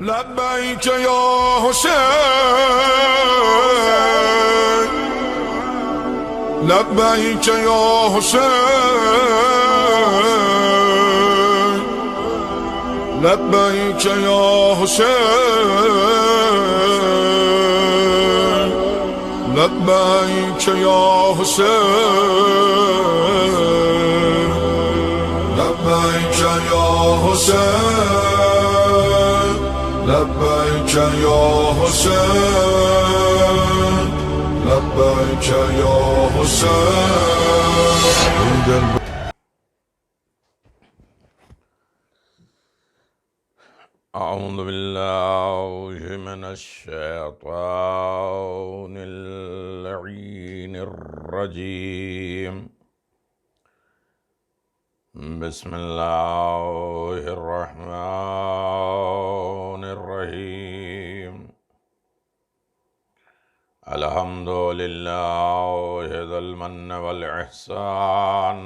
لبيك يا حسين، لبيك يا حسين، لبيك يا حسين، لبيك يا حسين، لبيك يا حسين، لبيك يا حسين، لبيك يا حسين. أعوذ بالله من الشيطان اللعين الرجيم. بسم الله الرحمن الرحيم. الحمد لله ذي المن والإحسان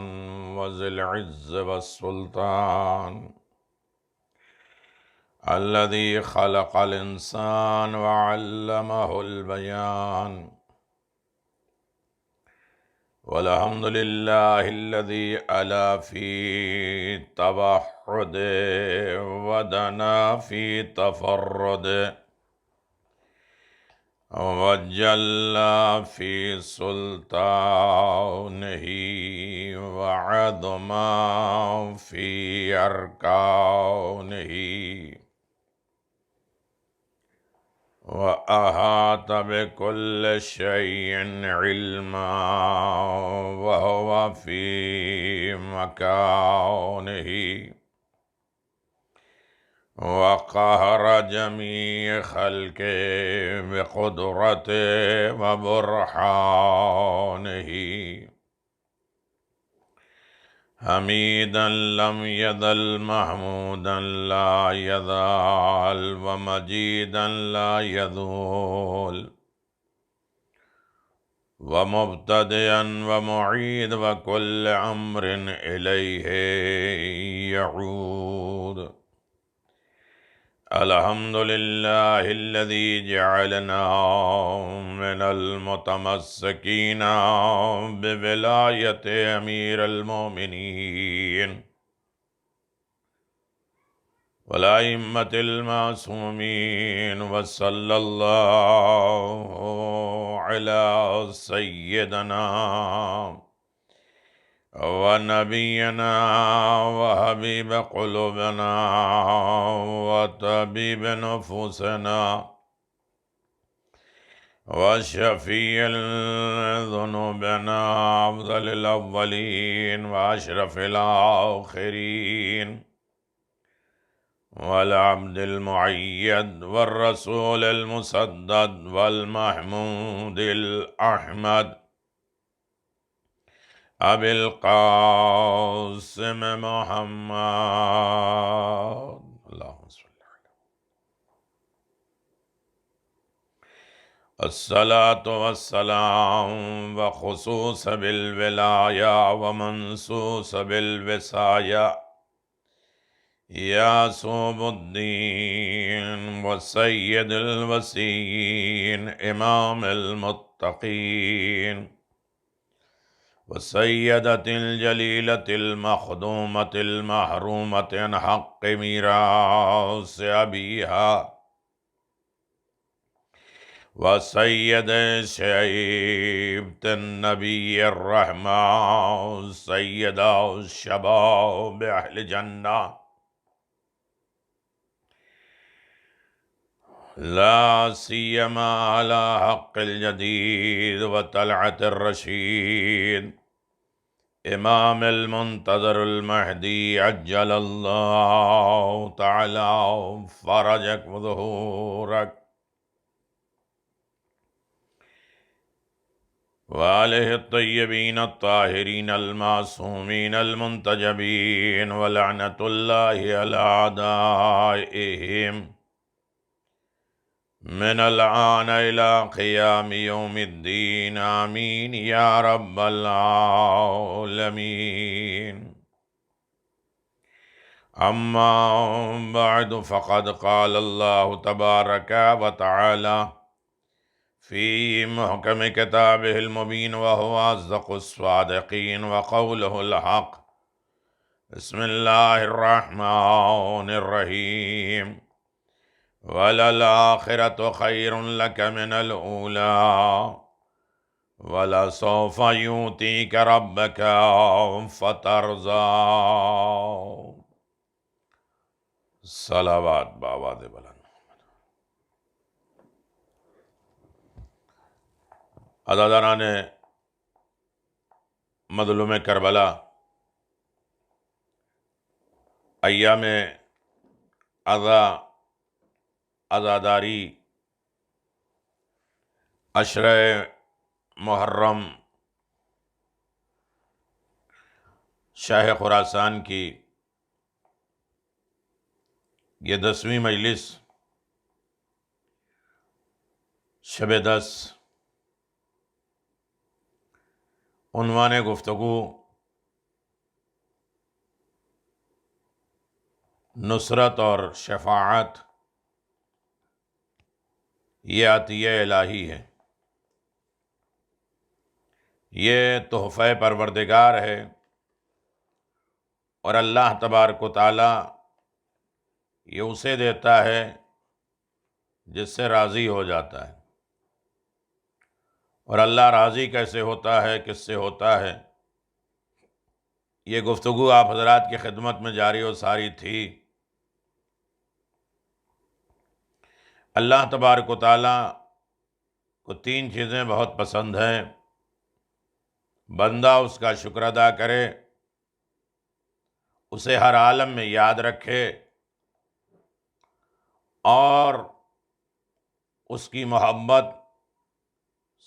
وذي العز والسلطان، الذي خلق الإنسان وعلمه البيان. والحمد لله الذي ألا في توحد ودنا في تفرد، وجل في سلطانه وعظم في أركانه، وأحاط بكل شيء علما، وهو في مكانه، وقهر جميع خلقه بقدرته وبرهانه. حميدا لم يزل محمودا لا يزال، ومجيدا لا يزول، ومبتدئا ومعيد وكل أمر إليه يعود. الحمد لله الذي جعلنا من المتمسكين بولاية أمير المؤمنين والأئمة المعصومين، وصلى الله على سيدنا ونبينا وحبيب قلوبنا وطبيب نفوسنا وشفيع ذنوبنا، أفضل الأولين وأشرف الآخرين، والعبد المؤيد والرسول المسدد والمحمود الأحمد أبي القاسم محمد. اللهم صل على الصلاة والسلام، وخصوص بالولاية ومنصوص بالوصاية، يا صوب الدين وسيد الوسيين، إمام المتقين، والسيدة الجليلة المخدومة المحرومة عن حق ميراث أبيها، وسيد شيبة النبي الرحمة، سيدة الشباب أهل الجنة، لا سيما على حق الجديد وطلعة الرشيد، امام المنتظر المہدی عجل اللہ تعالی فرجک وظہورک، وآلہ الطیبین الطاہرین المعصومین المنتجبین، ولعنت اللہ علی اعدائہم من الآن إلى قيام يوم الدين، آمين يا رب العالمين. أما بعد فقد قال الله تبارك وتعالى في محكم كتابه المبين وهو أصدق الصادقين وقوله الحق بسم الله الرحمن الرحيم وللآخرة خير لك من الأولى وَلَسَوْفَ يُؤْتِيكَ رَبُّكَ فَتَرْضَىٰ۔ صلوات بآواز بلند۔ عزاداران مظلوم کربلا، ایام عزاداری، عشرہ محرم، شاہ خراسان کی یہ 10ویں مجلس شب 10، عنوان گفتگو نصرت اور شفاعت، یہ عطیہ الہی ہے، یہ تحفہ پروردگار ہے، اور اللہ تبارک و تعالی یہ اسے دیتا ہے جس سے راضی ہو جاتا ہے۔ اور اللہ راضی کیسے ہوتا ہے، کس سے ہوتا ہے، یہ گفتگو آپ حضرات کی خدمت میں جاری و ساری تھی۔ اللہ تبارک و تعالی کو 3 چیزیں بہت پسند ہیں: بندہ اس کا شکر ادا کرے، اسے ہر عالم میں یاد رکھے، اور اس کی محبت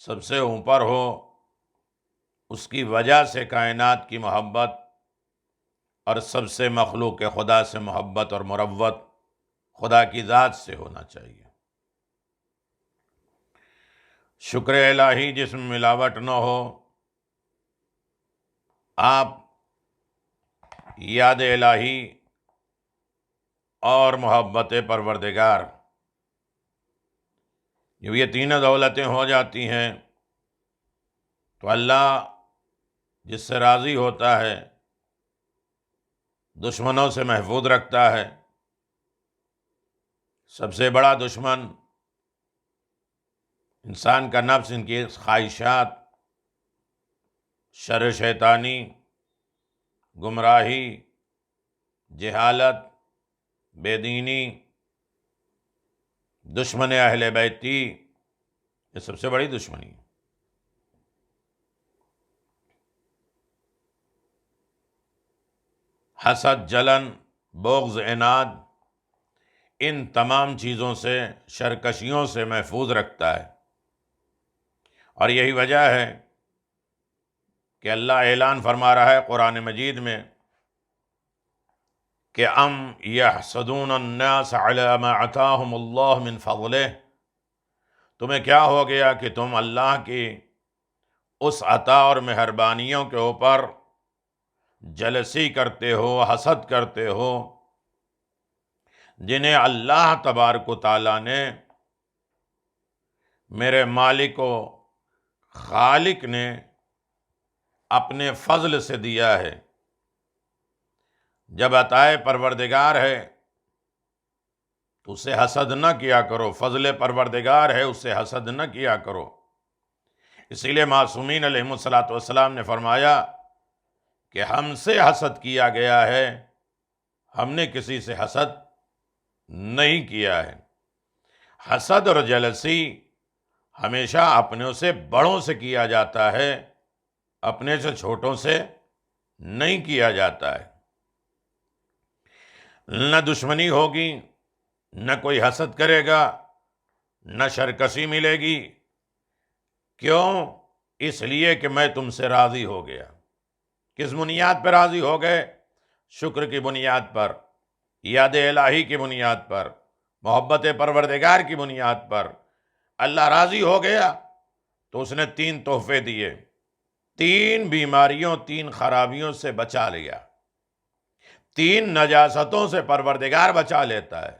سب سے اوپر ہو، اس کی وجہ سے کائنات کی محبت، اور سب سے مخلوق خدا سے محبت اور مروت خدا کی ذات سے ہونا چاہیے۔ شکر الہی جس میں ملاوٹ نہ ہو، آپ یاد الہی اور محبت پروردگار، جب یہ تینوں دولتیں ہو جاتی ہیں تو اللہ جس سے راضی ہوتا ہے دشمنوں سے محفوظ رکھتا ہے۔ سب سے بڑا دشمن انسان کا نفس، ان کی خواہشات، شر شیطانی، گمراہی، جہالت، بے دینی، دشمن اہل بیتی، یہ سب سے بڑی دشمنی ہے۔ حسد، جلن، بغض، عناد، ان تمام چیزوں سے، شرکشیوں سے محفوظ رکھتا ہے۔ اور یہی وجہ ہے کہ اللہ اعلان فرما رہا ہے قرآن مجید میں کہ ام یحسدون الناس علی ما آتاہم اللہ من فضلہ، تمہیں کیا ہو گیا کہ تم اللہ کی اس عطا اور مہربانیوں کے اوپر جلسی کرتے ہو، حسد کرتے ہو، جنہیں اللہ تبارک و تعالیٰ نے، میرے مالک و خالق نے اپنے فضل سے دیا ہے۔ جب عطائے پروردگار ہے تو اسے حسد نہ کیا کرو، فضل پروردگار ہے اسے حسد نہ کیا کرو۔ اسی لیے معصومین علیہم الصلاۃ والسلام نے فرمایا کہ ہم سے حسد کیا گیا ہے، ہم نے کسی سے حسد نہیں کیا ہے۔ حسد اور جلسی ہمیشہ اپنوں سے بڑوں سے کیا جاتا ہے، اپنے سے چھوٹوں سے نہیں کیا جاتا ہے۔ نہ دشمنی ہوگی، نہ کوئی حسد کرے گا، نہ شرکسی ملے گی۔ کیوں؟ اس لیے کہ میں تم سے راضی ہو گیا۔ کس بنیاد پر راضی ہو گئے؟ شکر کی بنیاد پر، یاد الہی کی بنیاد پر، محبت پروردگار کی بنیاد پر۔ اللہ راضی ہو گیا تو اس نے 3 تحفے دیے، 3 بیماریوں، 3 خرابیوں سے بچا لیا، 3 نجاستوں سے پروردگار بچا لیتا ہے۔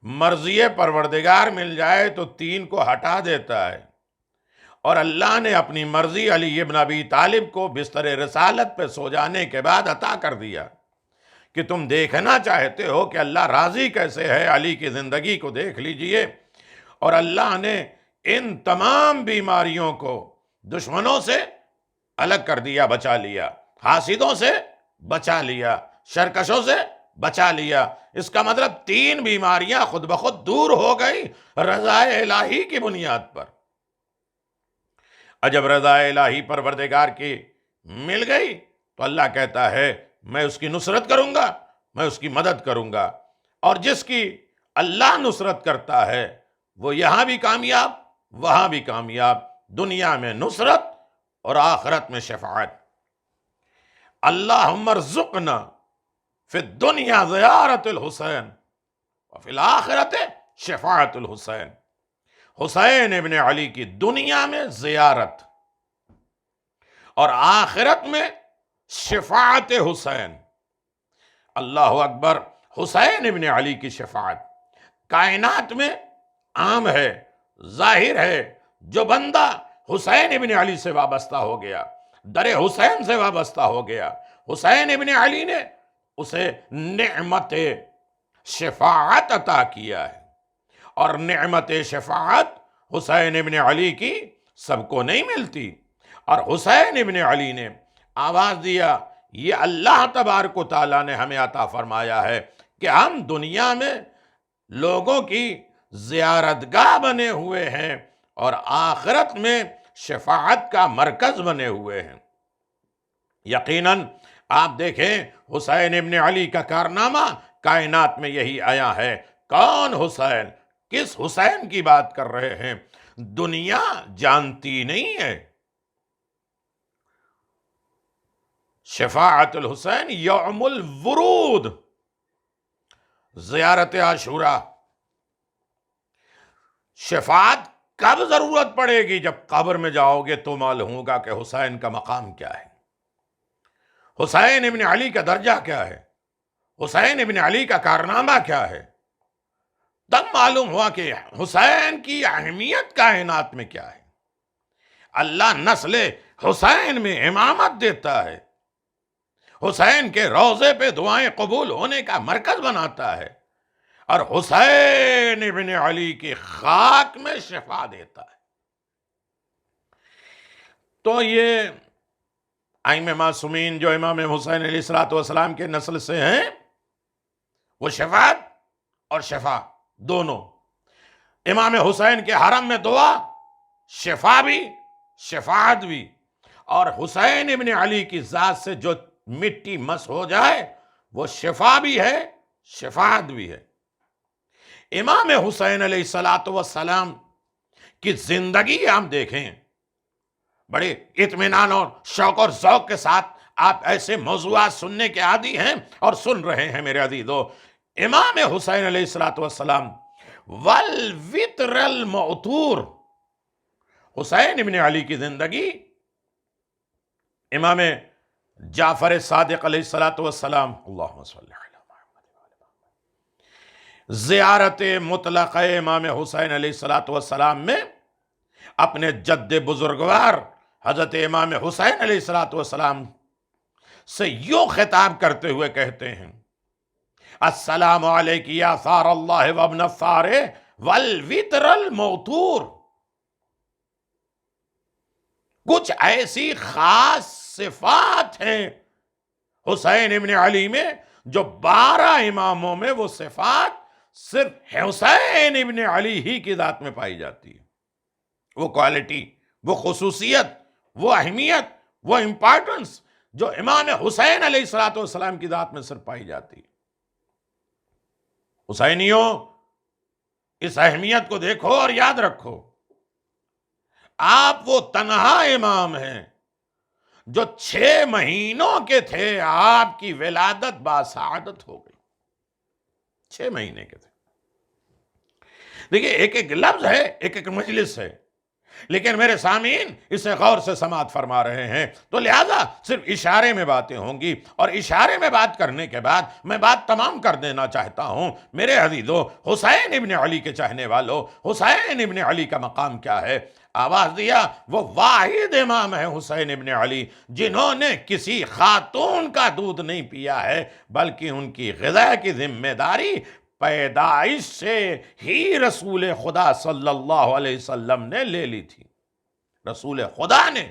مرضی پروردگار مل جائے تو 3 کو ہٹا دیتا ہے، اور اللہ نے اپنی مرضی علی ابن ابی طالب کو بستر رسالت پہ سو جانے کے بعد عطا کر دیا کہ تم دیکھنا چاہتے ہو کہ اللہ راضی کیسے ہے، علی کی زندگی کو دیکھ لیجئے۔ اور اللہ نے ان تمام بیماریوں کو دشمنوں سے الگ کر دیا، بچا لیا، حاسدوں سے بچا لیا، شرکشوں سے بچا لیا۔ اس کا مطلب 3 بیماریاں خود بخود دور ہو گئی رضا الہی کی بنیاد پر۔ اور جب رضا الہی پروردگار کی مل گئی تو اللہ کہتا ہے میں اس کی نصرت کروں گا، میں اس کی مدد کروں گا۔ اور جس کی اللہ نصرت کرتا ہے وہ یہاں بھی کامیاب، وہاں بھی کامیاب، دنیا میں نصرت اور آخرت میں شفاعت۔ اللہم ارزقنا فی الدنیا زیارت الحسین وفی الآخرت شفاعت الحسین۔ حسین ابن علی کی دنیا میں زیارت اور آخرت میں شفاعت حسین۔ اللہ اکبر! حسین ابن علی کی شفاعت کائنات میں عام ہے، ظاہر ہے۔ جو بندہ حسین ابن علی سے وابستہ ہو گیا، در حسین سے وابستہ ہو گیا، حسین ابن علی نے اسے نعمت شفاعت عطا کیا ہے۔ اور نعمت شفاعت حسین ابن علی کی سب کو نہیں ملتی۔ اور حسین ابن علی نے آواز دیا، یہ اللہ تبارک و تعالیٰ نے ہمیں عطا فرمایا ہے کہ ہم دنیا میں لوگوں کی زیارتگاہ بنے ہوئے ہیں اور آخرت میں شفاعت کا مرکز بنے ہوئے ہیں۔ یقیناً آپ دیکھیں حسین ابن علی کا کارنامہ کائنات میں یہی آیا ہے۔ کون حسین؟ کس حسین کی بات کر رہے ہیں؟ دنیا جانتی نہیں ہے۔ شفاعت الحسین یوم الورود، زیارت عاشورہ۔ شفاعت کب ضرورت پڑے گی؟ جب قبر میں جاؤ گے تو معلوم ہوگا کہ حسین کا مقام کیا ہے، حسین ابن علی کا درجہ کیا ہے، حسین ابن علی کا کارنامہ کیا ہے۔ تب معلوم ہوا کہ حسین کی اہمیت کائنات میں کیا ہے۔ اللہ نسل حسین میں امامت دیتا ہے، حسین کے روضے پہ دعائیں قبول ہونے کا مرکز بناتا ہے، اور حسین ابن علی کی خاک میں شفا دیتا ہے۔ تو یہ ائمہ معصومین جو امام حسین علیہ السلام کے نسل سے ہیں، وہ شفاعت اور شفا دونوں۔ امام حسین کے حرم میں دعا، شفا بھی شفاعت بھی۔ اور حسین ابن علی کی ذات سے جو مٹی مس ہو جائے وہ شفا بھی ہے، شفاعت بھی ہے۔ امام حسین علیہ السلام کی زندگی آپ دیکھیں، بڑے اطمینان اور شوق اور ذوق کے ساتھ آپ ایسے موضوعات سننے کے عادی ہیں اور سن رہے ہیں میرے عزیزو۔ امام حسین علیہ السلام والوتر المعطور، حسین ابن علی کی زندگی امام جعفر صادق علیہ السلام، اللہم صلی علی محمد، زیارت مطلقہ امام حسین علیہ السلام میں اپنے جد بزرگوار حضرت امام حسین علیہ السلام سے یوں خطاب کرتے ہوئے کہتے ہیں، السلام علیک یا ثار اللہ وابن الثار والوتر الموتور۔ کچھ ایسی خاص صفات ہیں حسین ابن علی میں جو 12 اماموں میں وہ صفات صرف حسین ابن علی ہی کی ذات میں پائی جاتی ہے۔ وہ کوالٹی، وہ خصوصیت، وہ اہمیت، وہ امپارٹنس جو امام حسین علیہ السلام کی ذات میں صرف پائی جاتی ہے۔ حسینیوں، اس اہمیت کو دیکھو اور یاد رکھو، آپ وہ تنہا امام ہیں جو 6 مہینوں کے تھے، آپ کی ولادت باسعادت ہو گئی۔ 6 مہینے کے تھے۔ دیکھیے، ایک ایک لفظ ہے، ایک ایک مجلس ہے۔ لیکن میرے سامعین اسے غور سے سماعت فرما رہے ہیں، تو لہذا صرف اشارے میں باتیں ہوں گی، اور اشارے میں بات کرنے کے بعد میں بات تمام کر دینا چاہتا ہوں۔ میرے عزیزو، حسین ابن علی کے چاہنے والوں، حسین ابن علی کا مقام کیا ہے؟ آواز دیا، وہ واحد امام ہے حسین ابن علی جنہوں نے کسی خاتون کا دودھ نہیں پیا ہے، بلکہ ان کی غذا کی ذمہ داری پیدائش سے ہی رسول خدا صلی اللہ علیہ وسلم نے لے لی تھی۔ رسول خدا نے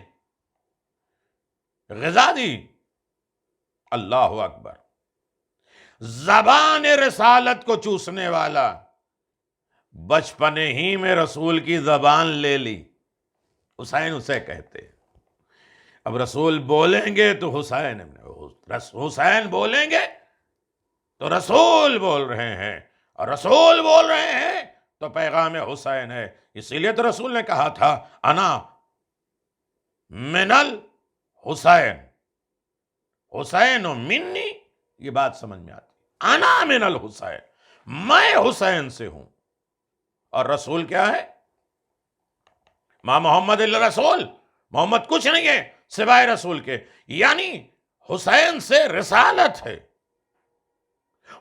غذا دی۔ اللہ اکبر! زبان رسالت کو چوسنے والا بچپنے ہی میں رسول کی زبان لے لی، حسین اسے کہتے ہیں۔ اب رسول بولیں گے تو حسین بولیں گے تو رسول بول رہے ہیں، اور رسول بول رہے ہیں تو پیغام حسین ہے۔ اسی لیے تو رسول نے کہا تھا انا من الحسین، حسین و منی، یہ بات سمجھ میں آتی، انا من الحسین، میں حسین سے ہوں۔ اور رسول کیا ہے؟ ما محمد الا رسول، محمد کچھ نہیں ہے سوائے رسول کے، یعنی حسین سے رسالت ہے۔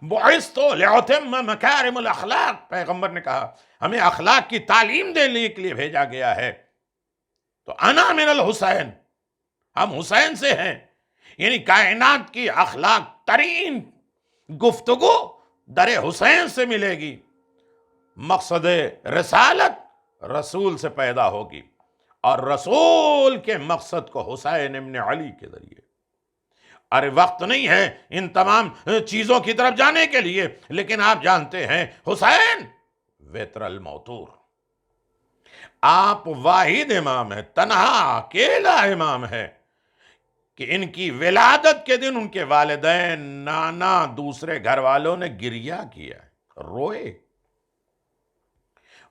بعثت لأتم مکارم الاخلاق، پیغمبر نے کہا ہمیں اخلاق کی تعلیم دینے کے لیے بھیجا گیا ہے۔ تو انا من الحسین، ہم حسین سے ہیں، یعنی کائنات کی اخلاق ترین گفتگو در حسین سے ملے گی۔ مقصد رسالت رسول سے پیدا ہوگی، اور رسول کے مقصد کو حسین ابن علی کے ذریعے۔ ارے وقت نہیں ہے ان تمام چیزوں کی طرف جانے کے لیے، لیکن آپ جانتے ہیں حسین وتر الموتور، آپ واحد امام ہیں، تنہا اکیلا امام ہے کہ ان کی ولادت کے دن ان کے والدین، نانا، دوسرے گھر والوں نے گریہ کیا، روئے۔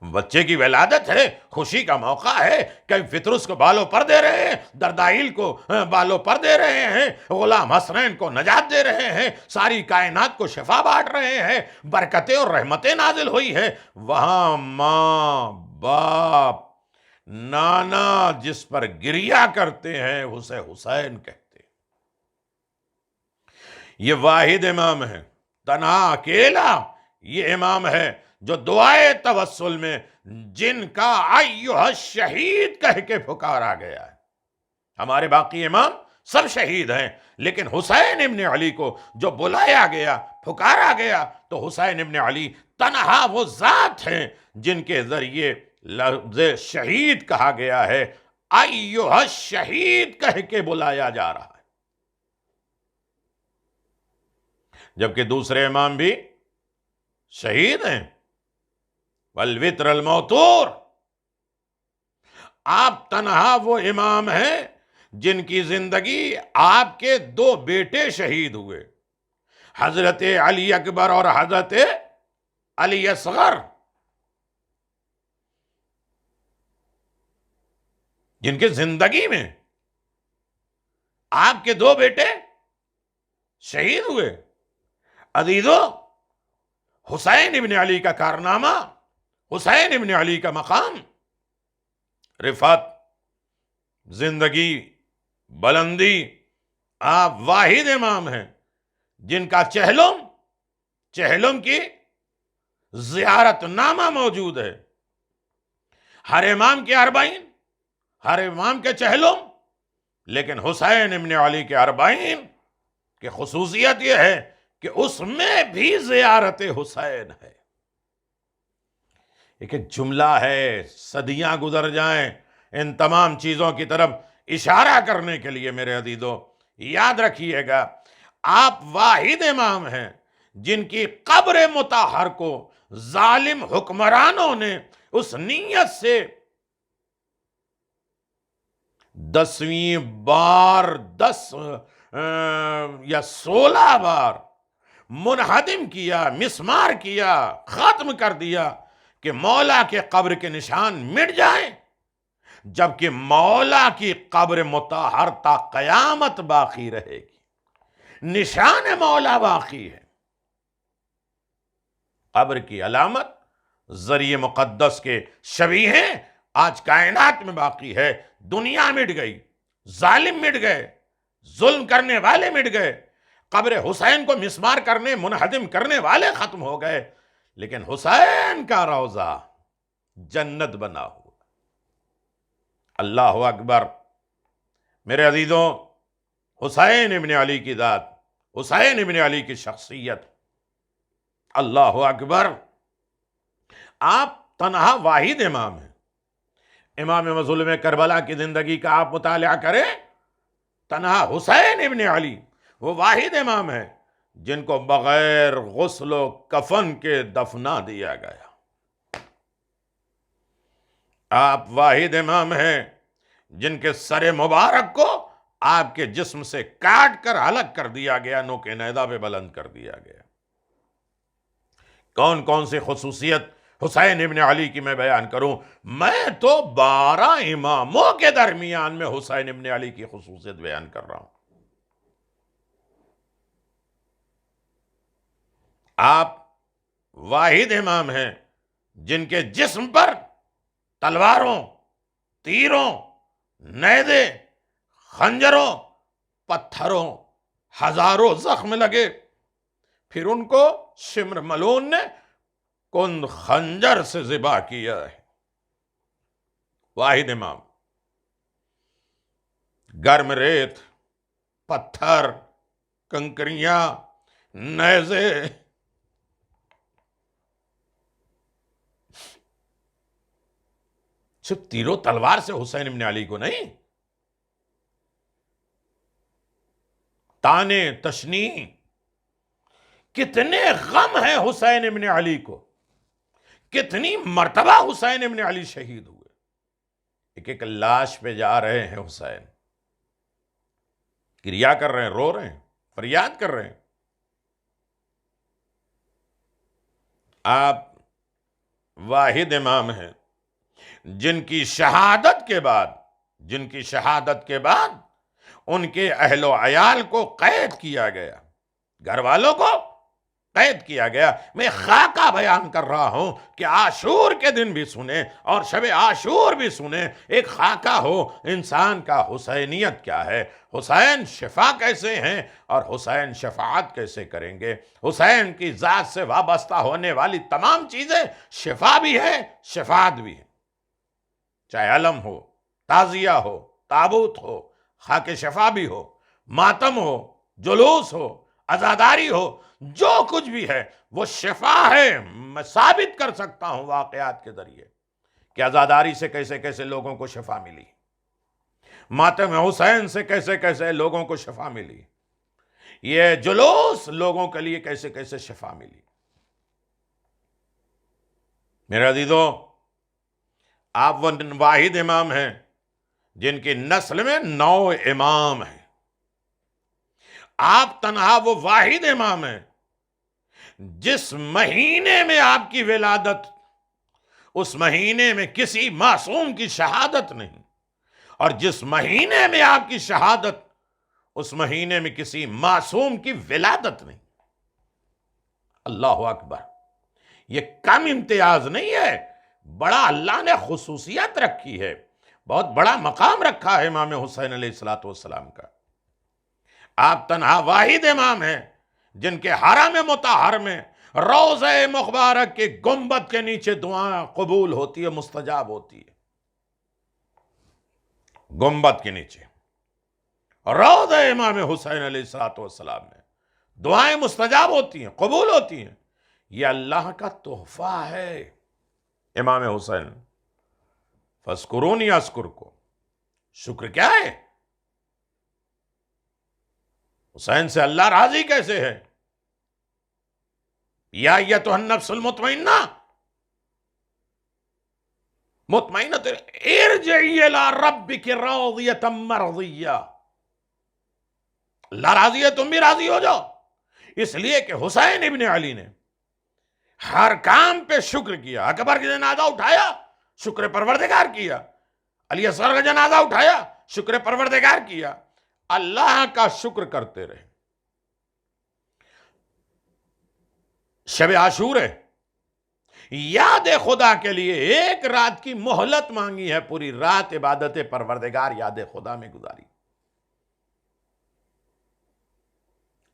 بچے کی ولادت ہے، خوشی کا موقع ہے، کئی فطرس کو بالوں پر دے رہے ہیں، دردائل کو بالوں پر دے رہے ہیں، غلام حسنین کو نجات دے رہے ہیں، ساری کائنات کو شفا بانٹ رہے ہیں، برکتیں اور رحمتیں نازل ہوئی ہیں۔ وہاں ماں، باپ، نانا جس پر گریہ کرتے ہیں اسے حسین کہتے ہیں۔ یہ واحد امام ہے، تنہا اکیلا یہ امام ہے جو دعائے توسل میں جن کا ایھا الشہید کہہ کے پکارا گیا ہے۔ ہمارے باقی امام سب شہید ہیں، لیکن حسین ابن علی کو جو بلایا گیا، پکارا گیا، تو حسین ابن علی تنہا وہ ذات ہیں جن کے ذریعے لفظ شہید کہا گیا ہے، ایھا الشہید کہہ کے بلایا جا رہا ہے۔ جبکہ دوسرے امام بھی شہید ہیں، والوتر الموتور۔ آپ تنہا وہ امام ہیں جن کی زندگی آپ کے 2 بیٹے شہید ہوئے، حضرت علی اکبر اور حضرت علی اصغر، جن کے زندگی میں آپ کے 2 بیٹے شہید ہوئے۔ عزیزو، حسین ابن علی کا کارنامہ، حسین ابن علی کا مقام، رفعت، زندگی، بلندی، آپ واحد امام ہیں جن کا چہلم کی زیارت نامہ موجود ہے۔ ہر امام کے 40، ہر امام کے چہلم، لیکن حسین ابن علی کے 40 کی خصوصیت یہ ہے کہ اس میں بھی زیارت حسین ہے۔ ایک جملہ ہے، صدیاں گزر جائیں ان تمام چیزوں کی طرف اشارہ کرنے کے لیے میرے عزیزو، یاد رکھیے گا، آپ واحد امام ہیں جن کی قبر مطہر کو ظالم حکمرانوں نے اس نیت سے 10ویں بار 10 یا 16 بار منہدم کیا، مسمار کیا، ختم کر دیا کہ مولا کے قبر کے نشان مٹ جائیں، جبکہ مولا کی قبر مطہر تا قیامت باقی رہے گی، نشان مولا باقی ہے۔ قبر کی علامت ذریعہ مقدس کے شبیہیں آج کائنات میں باقی ہے. دنیا مٹ گئی، ظالم مٹ گئے، ظلم کرنے والے مٹ گئے، قبر حسین کو مسمار کرنے منہدم کرنے والے ختم ہو گئے، لیکن حسین کا روضہ جنت بنا ہوا. اللہ اکبر. میرے عزیزوں، حسین ابن علی کی ذات، حسین ابن علی کی شخصیت، اللہ اکبر. آپ تنہا واحد امام ہیں. امام مظلوم کربلا کی زندگی کا آپ مطالعہ کریں، تنہا حسین ابن علی وہ واحد امام ہیں جن کو بغیر غسل و کفن کے دفنا دیا گیا. آپ واحد امام ہیں جن کے سر مبارک کو آپ کے جسم سے کاٹ کر الگ کر دیا گیا، نوک نیزہ پہ بلند کر دیا گیا. کون کون سی خصوصیت حسین ابن علی کی میں بیان کروں؟ میں تو 12 اماموں کے درمیان میں حسین ابن علی کی خصوصیت بیان کر رہا ہوں. آپ واحد امام ہیں جن کے جسم پر تلواروں، تیروں، نیزے، خنجروں، پتھروں، ہزاروں زخم لگے، پھر ان کو شمر ملون نے کن خنجر سے ذبح کیا ہے. واحد امام. گرم ریت، پتھر، کنکریاں، نیزے، صرف تیر و تلوار سے حسین ابن علی کو نہیں، تانے تشنی، کتنے غم ہیں حسین ابن علی کو، کتنی مرتبہ حسین ابن علی شہید ہوئے. ایک ایک لاش پہ جا رہے ہیں حسین، کریا کر رہے ہیں، رو رہے ہیں، فریاد کر رہے ہیں. آپ واحد امام ہیں جن کی شہادت کے بعد ان کے اہل و عیال کو قید کیا گیا، گھر والوں کو قید کیا گیا. میں خاکہ بیان کر رہا ہوں کہ عاشور کے دن بھی سنیں اور شب عاشور بھی سنیں. ایک خاکہ ہو انسان کا حسینیت کیا ہے، حسین شفا کیسے ہیں اور حسین شفاعت کیسے کریں گے. حسین کی ذات سے وابستہ ہونے والی تمام چیزیں شفا بھی ہے، شفاعت بھی ہے. چاہے علم ہو، تعزیہ ہو، تابوت ہو، خاک شفا بھی ہو، ماتم ہو، جلوس ہو، عزاداری ہو، جو کچھ بھی ہے وہ شفا ہے. میں ثابت کر سکتا ہوں واقعات کے ذریعے کہ عزاداری سے کیسے کیسے لوگوں کو شفا ملی، ماتم حسین سے کیسے کیسے لوگوں کو شفا ملی، یہ جلوس لوگوں کے لیے کیسے کیسے شفا ملی. میرے عزیزوں، آپ وہ واحد امام ہیں جن کی نسل میں 9 امام ہیں. آپ تنہا وہ واحد امام ہیں جس مہینے میں آپ کی ولادت، اس مہینے میں کسی معصوم کی شہادت نہیں، اور جس مہینے میں آپ کی شہادت، اس مہینے میں کسی معصوم کی ولادت نہیں. اللہ اکبر. یہ کم امتیاز نہیں ہے، بڑا اللہ نے خصوصیت رکھی ہے، بہت بڑا مقام رکھا ہے امام حسین علیہ السلام کا. آپ تنہا واحد امام ہیں جن کے حرم مطہر میں روضہ مبارک کے گنبد کے نیچے دعائیں قبول ہوتی ہے، مستجاب ہوتی ہے. گنبد کے نیچے روضہ امام حسین علیہ السلام میں دعائیں مستجاب ہوتی ہیں، قبول ہوتی ہیں. یہ اللہ کا تحفہ ہے. امام حسین فاذکرونی اذکرکم، شکر کیا ہے؟ حسین سے اللہ راضی کیسے ہے؟ یا ایتھا النفس المطمئنہ، مطمئنۃ ارجعی الی ربک راضیۃ مرضیہ. اللہ راضی ہے، تم بھی راضی ہو جاؤ. اس لیے کہ حسین ابن علی نے ہر کام پہ شکر کیا. اکبر کا جنازہ اٹھایا، شکر پروردگار کیا. علی اصغر کا جنازہ اٹھایا، شکر پروردگار کیا. اللہ کا شکر کرتے رہے. شب عاشور ہے، یاد خدا کے لیے ایک رات کی مہلت مانگی ہے، پوری رات عبادت پروردگار یاد خدا میں گزاری،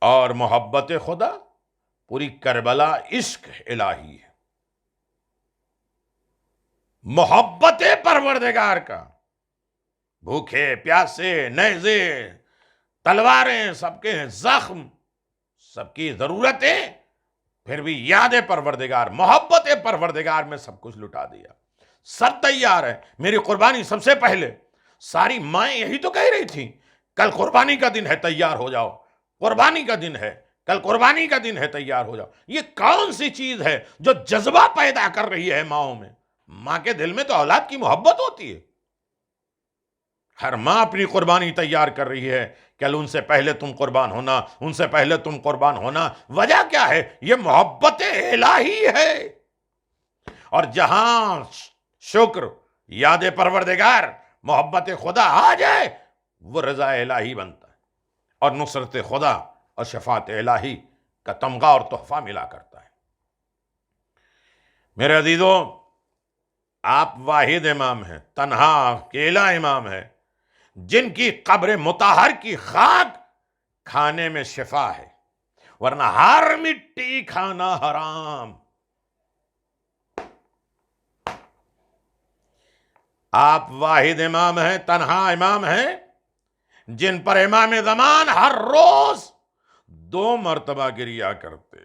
اور محبت خدا پوری کربلا عشق الہی ہے، محبت پروردگار کا، بھوکے پیاسے نیزے تلواریں سب کے ہیں، زخم سب کی ضرورتیں، پھر بھی یاد پروردگار محبت پروردگار میں سب کچھ لٹا دیا، سب تیار ہے، میری قربانی سب سے پہلے۔ ساری مائیں یہی تو کہہ رہی تھیں کل قربانی کا دن ہے تیار ہو جاؤ، قربانی کا دن ہے، کل قربانی کا دن ہے تیار ہو جاؤ۔ یہ کون سی چیز ہے جو جذبہ پیدا کر رہی ہے ماؤں میں؟ ماں کے دل میں تو اولاد کی محبت ہوتی ہے، ہر ماں اپنی قربانی تیار کر رہی ہے، کل ان سے پہلے تم قربان ہونا، ان سے پہلے تم قربان ہونا۔ وجہ کیا ہے؟ یہ محبت الہی ہے، اور جہاں شکر یاد پروردگار محبت خدا آ جائے وہ رضا الہی بنتا ہے، اور نصرت خدا اور شفاعت الہی کا تمغہ اور تحفہ ملا کرتا ہے۔ میرے عزیزو، آپ واحد امام ہیں، تنہا اکیلا امام ہے جن کی قبر مطہر کی خاک کھانے میں شفا ہے، ورنہ ہر مٹی کھانا حرام۔ آپ واحد امام ہیں، تنہا امام ہیں جن پر امام زمان ہر روز 2 مرتبہ گریا کرتے۔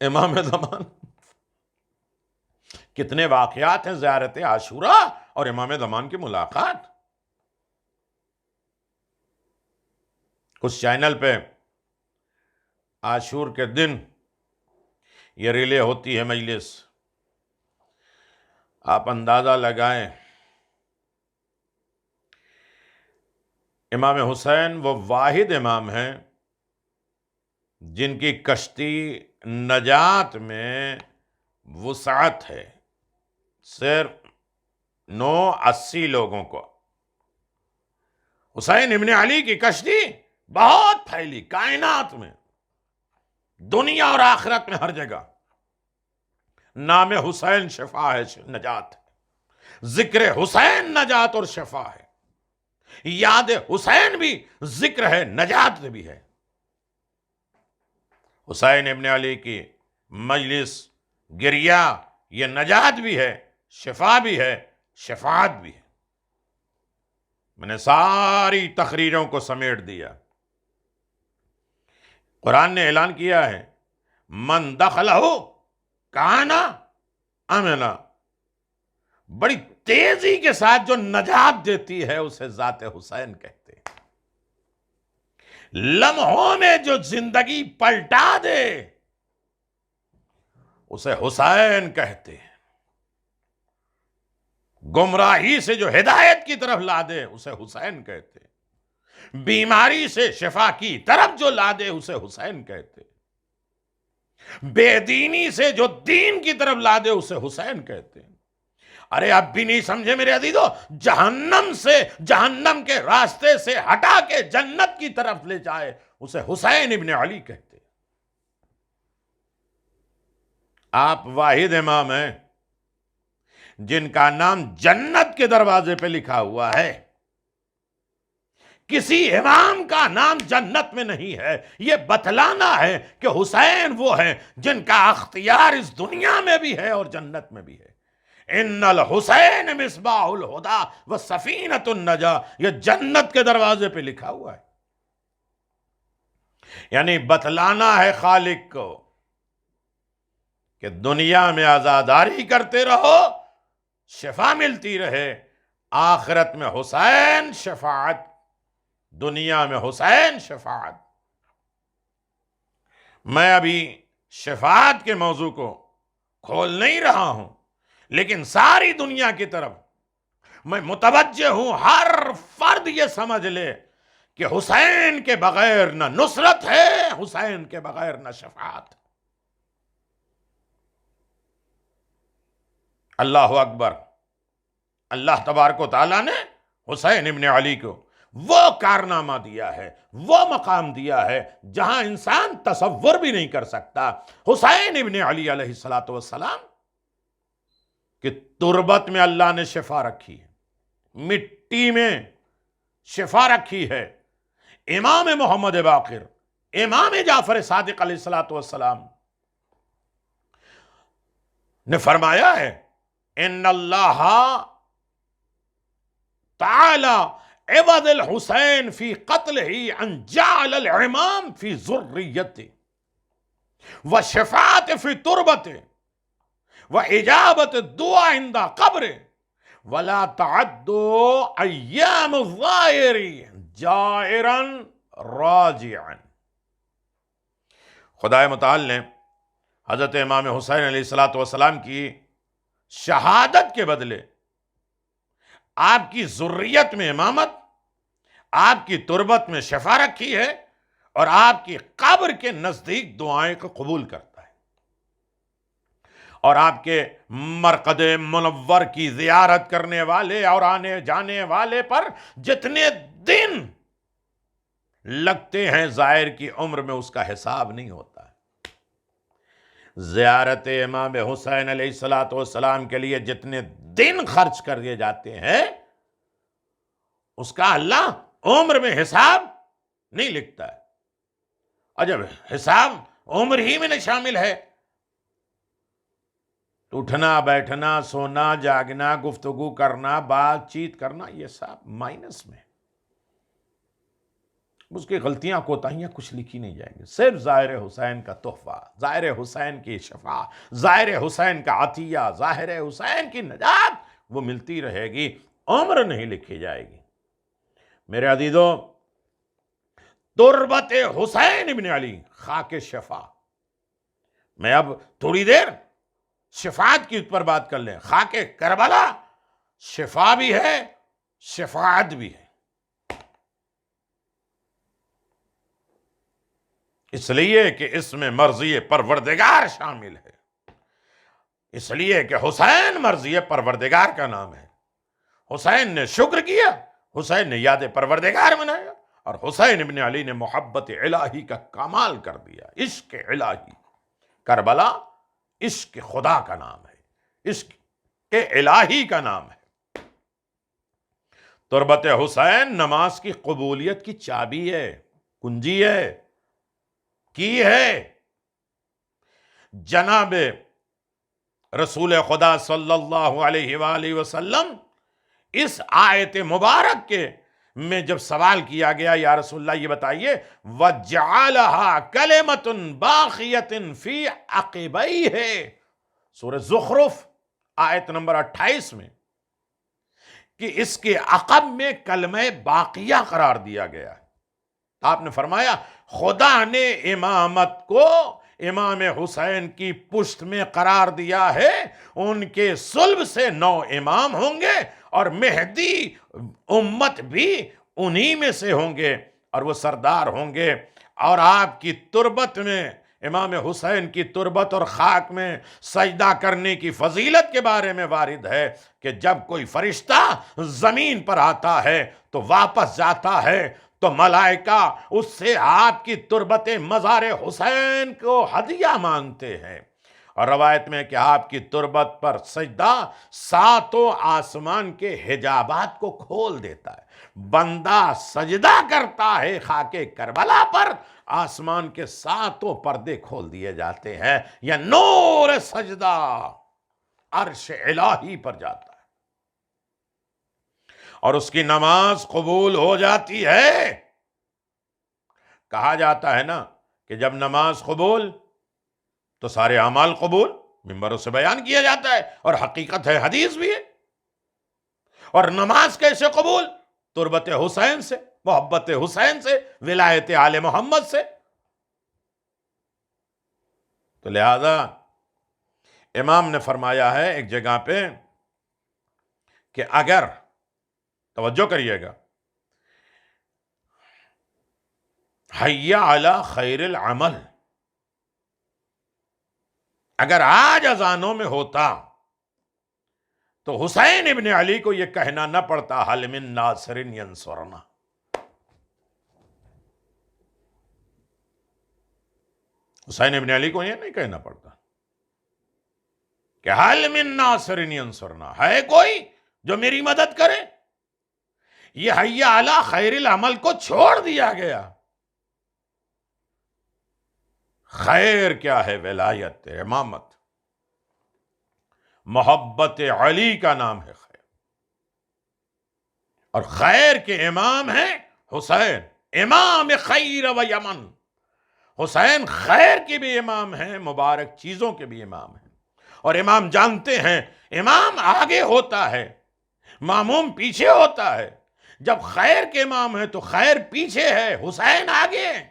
امام زمان کتنے واقعات ہیں، زیارت عاشوراء اور امام زمان کی ملاقات۔ کچھ چینل پہ عاشور کے دن یہ ریلے ہوتی ہے مجلس، آپ اندازہ لگائیں امام حسین وہ واحد امام ہیں جن کی کشتی نجات میں وسعت ہے، صرف 80 لوگوں کو۔ حسین ابن علی کی کشتی بہت پھیلی کائنات میں، دنیا اور آخرت میں ہر جگہ۔ نام حسین شفا ہے، نجات ہے، ذکر حسین نجات اور شفا ہے، یاد حسین بھی ذکر ہے، نجات بھی ہے۔ حسین ابن علی کی مجلس گریا یہ نجات بھی ہے، شفا بھی ہے، شفاعت بھی ہے۔ میں نے ساری تقریروں کو سمیٹ دیا۔ قرآن نے اعلان کیا ہے من دخلہ کانا امنا، بڑی تیزی کے ساتھ جو نجات دیتی ہے اسے ذات حسین کہتے ہیں، لمحوں میں جو زندگی پلٹا دے اسے حسین کہتے ہیں، گمراہی سے جو ہدایت کی طرف لا دے اسے حسین کہتے ہیں، بیماری سے شفا کی طرف جو لا دے اسے حسین کہتے ہیں، بے دینی سے جو دین کی طرف لا دے اسے حسین کہتے ہیں۔ ارے اب بھی نہیں سمجھے میرے عزیزو؟ جہنم سے، جہنم کے راستے سے ہٹا کے جنت کی طرف لے جائے اسے حسین ابن علی کہتے ہیں۔ آپ واحد امام ہیں جن کا نام جنت کے دروازے پہ لکھا ہوا ہے، کسی امام کا نام جنت میں نہیں ہے۔ یہ بتلانا ہے کہ حسین وہ ہیں جن کا اختیار اس دنیا میں بھی ہے اور جنت میں بھی ہے۔ ان الحسین مصباح الہدی و سفینۃ النجا، یہ جنت کے دروازے پہ لکھا ہوا ہے۔ یعنی بتلانا ہے خالق کو کہ دنیا میں عزاداری کرتے رہو، شفا ملتی رہے، آخرت میں حسین شفاعت، دنیا میں حسین شفاعت۔ میں ابھی شفاعت کے موضوع کو کھول نہیں رہا ہوں، لیکن ساری دنیا کی طرف میں متوجہ ہوں، ہر فرد یہ سمجھ لے کہ حسین کے بغیر نہ نصرت ہے، حسین کے بغیر نہ شفاعت۔ اللہ اکبر! اللہ تبارک و تعالیٰ نے حسین ابن علی کو وہ کارنامہ دیا ہے، وہ مقام دیا ہے جہاں انسان تصور بھی نہیں کر سکتا۔ حسین ابن علی علیہ الصلوۃ والسلام کہ تربت میں اللہ نے شفا رکھی ہے، مٹی میں شفا رکھی ہے۔ امام محمد باقر، امام جعفر صادق علیہ الصلوۃ والسلام نے فرمایا ہے ان اللہ تعالی عوض الحسین فی قتلہ ان جعل العمام فی ذریتہ وشفاعت فی تربتہ واجابت الدعاء عند قبرہ ولا تعدوا ایام الظاہر جائرا راجعا۔ خدائے متعال نے حضرت امام حسین علیہ الصلوۃ والسلام کی شہادت کے بدلے آپ کی ذریت میں امامت، آپ کی تربت میں شفا رکھی ہے، اور آپ کی قبر کے نزدیک دعائیں کو قبول کرتا ہے، اور آپ کے مرقد منور کی زیارت کرنے والے اور آنے جانے والے پر جتنے دن لگتے ہیں زائر کی عمر میں اس کا حساب نہیں ہوتا ہے۔ زیارت امام حسین علیہ الصلوۃ والسلام کے لیے جتنے دن خرچ کر دیے جاتے ہیں اس کا اللہ عمر میں حساب نہیں لکھتا ہے، اور جب حساب عمر ہی میں شامل ہے تو اٹھنا بیٹھنا سونا جاگنا گفتگو کرنا بات چیت کرنا یہ سب مائنس میں، اس کی غلطیاں کوتاہیاں کچھ لکھی نہیں جائیں گی، صرف ظاہر حسین کا تحفہ، ظاہر حسین کی شفا، ظاہر حسین کا عطیہ، ظاہر حسین کی نجات وہ ملتی رہے گی، عمر نہیں لکھی جائے گی۔ میرے عزیزو، تربت حسین ابن علی خاک شفا، میں اب تھوڑی دیر شفاعت کی پر بات کر لیں۔ خاک کربلا شفا بھی ہے، شفاعت بھی ہے، اس لیے کہ اس میں مرضی پروردگار شامل ہے، اس لیے کہ حسین مرضی پروردگار کا نام ہے۔ حسین نے شکر کیا، حسین نے یاد پروردگار منایا، اور حسین ابن علی نے محبت الہی کا کمال کر دیا، عشق الہی۔ کربلا عشق خدا کا نام ہے، عشق الہی کا نام ہے۔ تربت حسین نماز کی قبولیت کی چابی ہے، کنجی ہے، کی ہے۔ جناب رسول خدا صلی اللہ علیہ وآلہ وسلم اس آیت مبارک کے میں جب سوال کیا گیا یا رسول اللہ یہ بتائیے وَجَعَلَهَا كَلِمَةٌ بَاقِيَةٌ فِي عَقِبَيْهِ، سورہ زخرف آیت نمبر 28 میں، کہ اس کے عقب میں کلمہ باقیہ قرار دیا گیا ہے۔ آپ نے فرمایا خدا نے امامت کو امام حسین کی پشت میں قرار دیا ہے، ان کے صلب سے 9 امام ہوں گے، اور مہدی امت بھی انہی میں سے ہوں گے، اور وہ سردار ہوں گے۔ اور آپ کی تربت میں، امام حسین کی تربت اور خاک میں سجدہ کرنے کی فضیلت کے بارے میں وارد ہے کہ جب کوئی فرشتہ زمین پر آتا ہے تو واپس جاتا ہے تو ملائکہ اس سے آپ کی تربت مزار حسین کو ہدیہ مانگتے ہیں، اور روایت میں کہ آپ کی تربت پر سجدہ 7 آسمان کے حجابات کو کھول دیتا ہے۔ بندہ سجدہ کرتا ہے خاک کربلا پر، آسمان کے 7 پردے کھول دیے جاتے ہیں، یا نور سجدہ عرش الہی پر جاتا ہے، اور اس کی نماز قبول ہو جاتی ہے۔ کہا جاتا ہے نا کہ جب نماز قبول تو سارے اعمال قبول، منبروں سے بیان کیا جاتا ہے، اور حقیقت ہے، حدیث بھی ہے۔ اور نماز کیسے قبول؟ تربت حسین سے، محبت حسین سے، ولایت آل محمد سے۔ تو لہذا امام نے فرمایا ہے ایک جگہ پہ کہ اگر، توجہ کریے گا، حیا علی خیر العمل، اگر آج اذانوں میں ہوتا تو حسین ابن علی کو یہ کہنا نہ پڑتا حل من ناصر ینصرنا، حسین ابن علی کو یہ نہیں کہنا پڑتا کہ حل من ناصر ینصرنا، ہے کوئی جو میری مدد کرے؟ یہ حیا علی خیر العمل کو چھوڑ دیا گیا۔ خیر کیا ہے؟ ولایت، امامت، محبت علی کا نام ہے خیر، اور خیر کے امام ہیں حسین، امام خیر و یمن۔ حسین خیر کے بھی امام ہیں، مبارک چیزوں کے بھی امام ہیں، اور امام جانتے ہیں امام آگے ہوتا ہے، ماموم پیچھے ہوتا ہے۔ جب خیر کے امام ہے تو خیر پیچھے ہے، حسین آگے ہے۔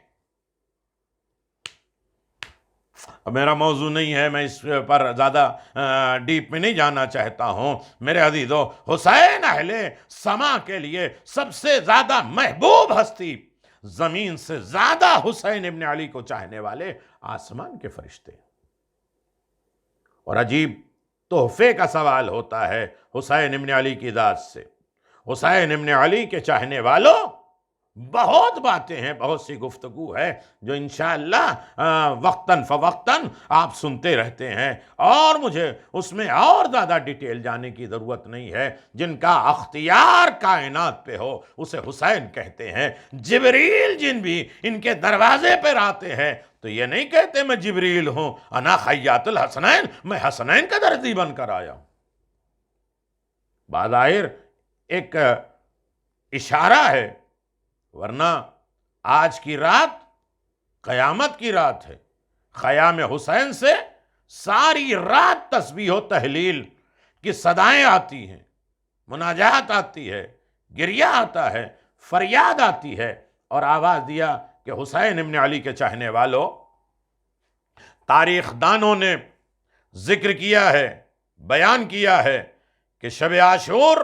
اب میرا موضوع نہیں ہے، میں اس پر زیادہ ڈیپ میں نہیں جانا چاہتا ہوں۔ میرے عزیزو، حسین اہل سما کے لیے سب سے زیادہ محبوب ہستی، زمین سے زیادہ حسین ابن علی کو چاہنے والے آسمان کے فرشتے۔ اور عجیب تحفے کا سوال ہوتا ہے حسین ابن علی کی ذات سے۔ حسین ابن علی کے چاہنے والوں، بہت باتیں ہیں، بہت سی گفتگو ہے جو انشاءاللہ وقتاً فوقتاً آپ سنتے رہتے ہیں، اور مجھے اس میں اور زیادہ ڈیٹیل جانے کی ضرورت نہیں ہے۔ جن کا اختیار کائنات پہ ہو اسے حسین کہتے ہیں۔ جبریل جن بھی ان کے دروازے پر آتے ہیں تو یہ نہیں کہتے میں جبریل ہوں، انا خیاط الحسنین، میں حسنین کا درزی بن کر آیا ہوں۔ بظاہر ایک اشارہ ہے، ورنہ آج کی رات قیامت کی رات ہے۔ خیام حسین سے ساری رات تسبیح و تحلیل کی صدائیں آتی ہیں، مناجات آتی ہے، گریہ آتا ہے، فریاد آتی ہے، اور آواز دیا کہ حسین ابن علی کے چاہنے والوں، تاریخ دانوں نے ذکر کیا ہے، بیان کیا ہے کہ شب عاشور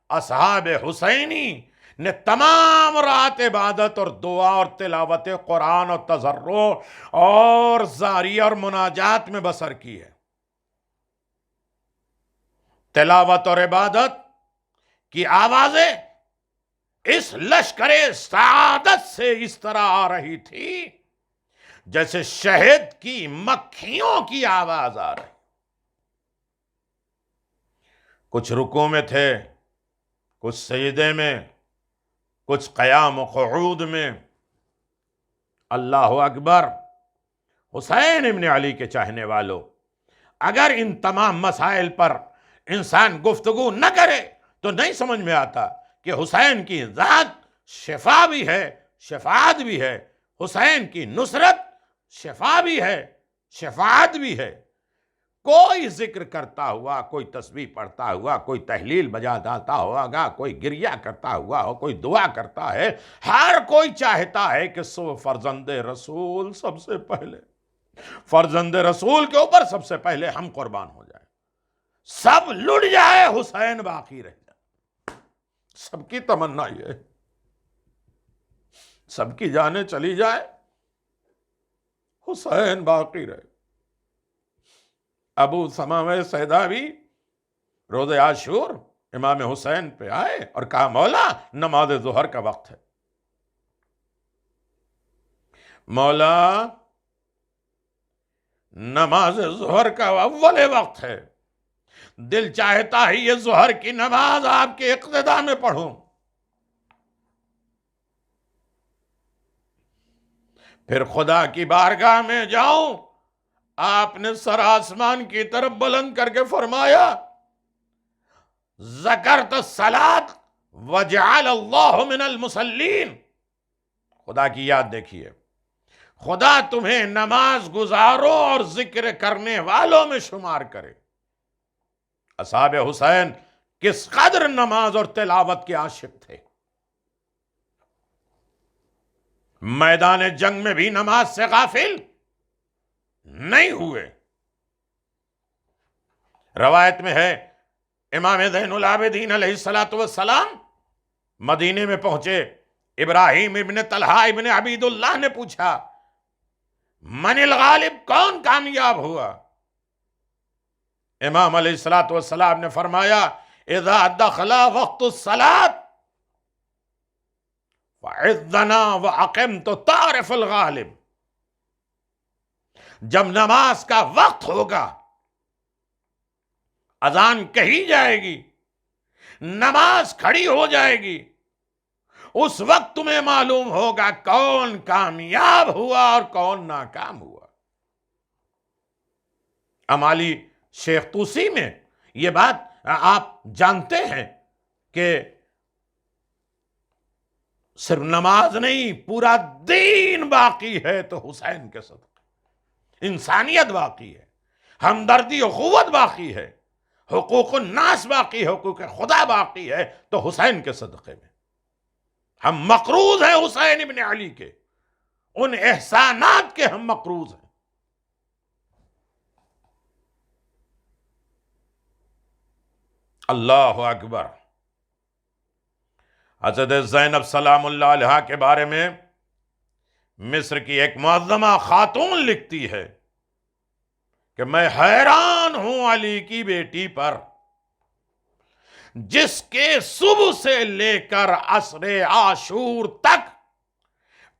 اصحاب حسینی نے تمام رات عبادت اور دعا اور تلاوت قرآن اور تضرع اور زاریہ اور مناجات میں بسر کی ہے۔ تلاوت اور عبادت کی آوازیں اس لشکر سعادت سے اس طرح آ رہی تھی جیسے شہد کی مکھیوں کی آواز آ رہی۔ کچھ رکوع میں تھے، کچھ سجدے میں، کچھ قیام و قعود میں۔ اللہ اکبر! حسین ابن علی کے چاہنے والوں، اگر ان تمام مسائل پر انسان گفتگو نہ کرے تو نہیں سمجھ میں آتا کہ حسین کی ذات شفا بھی ہے، شفاعت بھی ہے۔ حسین کی نصرت شفا بھی ہے، شفاعت بھی ہے۔ کوئی ذکر کرتا ہوا، کوئی تسبیح پڑھتا ہوا، کوئی تحلیل بجاتا ہوگا، کوئی گریہ کرتا ہوا ہو، کوئی دعا کرتا ہے، ہر کوئی چاہتا ہے کہ سو فرزند رسول سب سے پہلے، فرزند رسول کے اوپر سب سے پہلے ہم قربان ہو جائیں، سب لٹ جائے، حسین باقی رہ جائے۔ سب کی تمنا یہ ہے، سب کی جانیں چلی جائے، حسین باقی رہے۔ ابو ثمامہ سیداوی روز عاشور امام حسین پہ آئے اور کہا مولا نماز ظہر کا وقت ہے، مولا نماز ظہر کا اول وقت ہے، دل چاہتا ہے یہ ظہر کی نماز آپ کے اقتداء میں پڑھوں۔ پھر خدا کی بارگاہ میں جاؤں، آپ نے سر آسمان کی طرف بلند کر کے فرمایا ذکرت الصلاۃ وجعل اللہ من المصلین۔ خدا کی یاد دیکھیے، خدا تمہیں نماز گزاروں اور ذکر کرنے والوں میں شمار کرے۔ اصحاب حسین کس قدر نماز اور تلاوت کے عاشق تھے، میدان جنگ میں بھی نماز سے غافل نہیں ہوئے۔ روایت میں ہے امام زین العابدین علیہ السلام مدینے میں پہنچے، ابراہیم ابن طلحہ ابن عبید اللہ نے پوچھا من الغالب، کون کامیاب ہوا؟ امام علیہ السلام نے فرمایا اذا دخل وقت الصلاۃ فعذنا واقمت تعرف الغالب۔ جب نماز کا وقت ہوگا، اذان کہی جائے گی، نماز کھڑی ہو جائے گی، اس وقت تمہیں معلوم ہوگا کون کامیاب ہوا اور کون ناکام ہوا۔ امالی شیخ توسی میں یہ بات آپ جانتے ہیں کہ صرف نماز نہیں، پورا دین باقی ہے تو حسین کے صدقے، انسانیت باقی ہے، ہمدردی و قوت باقی ہے، حقوق الناس باقی ہے، حقوق خدا باقی ہے تو حسین کے صدقے میں ہم مقروض ہیں، حسین ابن علی کے ان احسانات کے ہم مقروض ہیں۔ اللہ اکبر۔ حضرت زینب سلام اللہ علیہا کے بارے میں مصر کی ایک معظمہ خاتون لکھتی ہے کہ میں حیران ہوں علی کی بیٹی پر، جس کے صبح سے لے کر عصر عاشور تک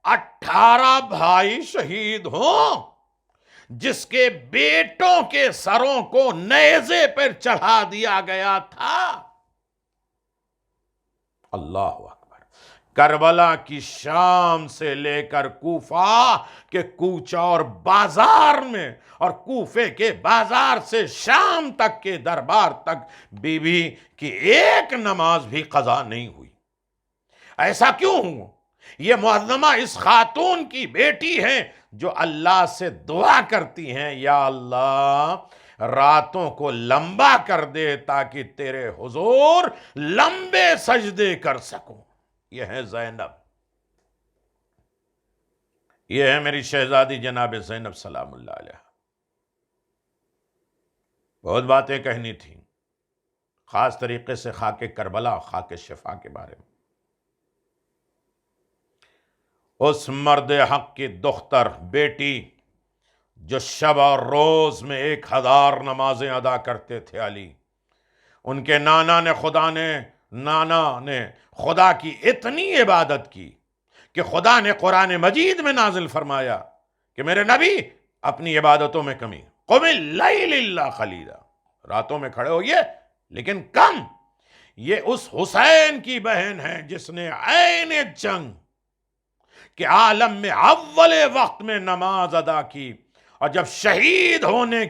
18 بھائی شہید ہوں، جس کے بیٹوں کے سروں کو نیزے پر چڑھا دیا گیا تھا۔ اللہ اکبر۔ کربلا کی شام سے لے کر کوفہ کے کوچہ اور بازار میں، اور کوفے کے بازار سے شام تک کے دربار تک بی بی کی ایک نماز بھی قضا نہیں ہوئی۔ ایسا کیوں ہوا؟ یہ معظمہ اس خاتون کی بیٹی ہیں جو اللہ سے دعا کرتی ہیں، یا اللہ راتوں کو لمبا کر دے تاکہ تیرے حضور لمبے سجدے کر سکوں۔ یہ ہے زینب، یہ ہے میری شہزادی جناب زینب سلام اللہ علیہ۔ بہت باتیں کہنی تھیں، خاص طریقے سے خاک کربلا، خاک شفا کے بارے میں۔ اس مرد حق کی دختر، بیٹی، جو شب اور روز میں 1000 نمازیں ادا کرتے تھے علی، ان کے نانا نے خدا کی اتنی عبادت کی کہ خدا نے قرآن مجید میں نازل فرمایا کہ میرے نبی اپنی عبادتوں میں کمی، قم اللیل الا قلیلا، راتوں میں کھڑے ہوئے لیکن کم۔ یہ اس حسین کی بہن ہے جس نے عین جنگ کہ عالم میں اول وقت میں نماز ادا کی، اور جب شہید ہونے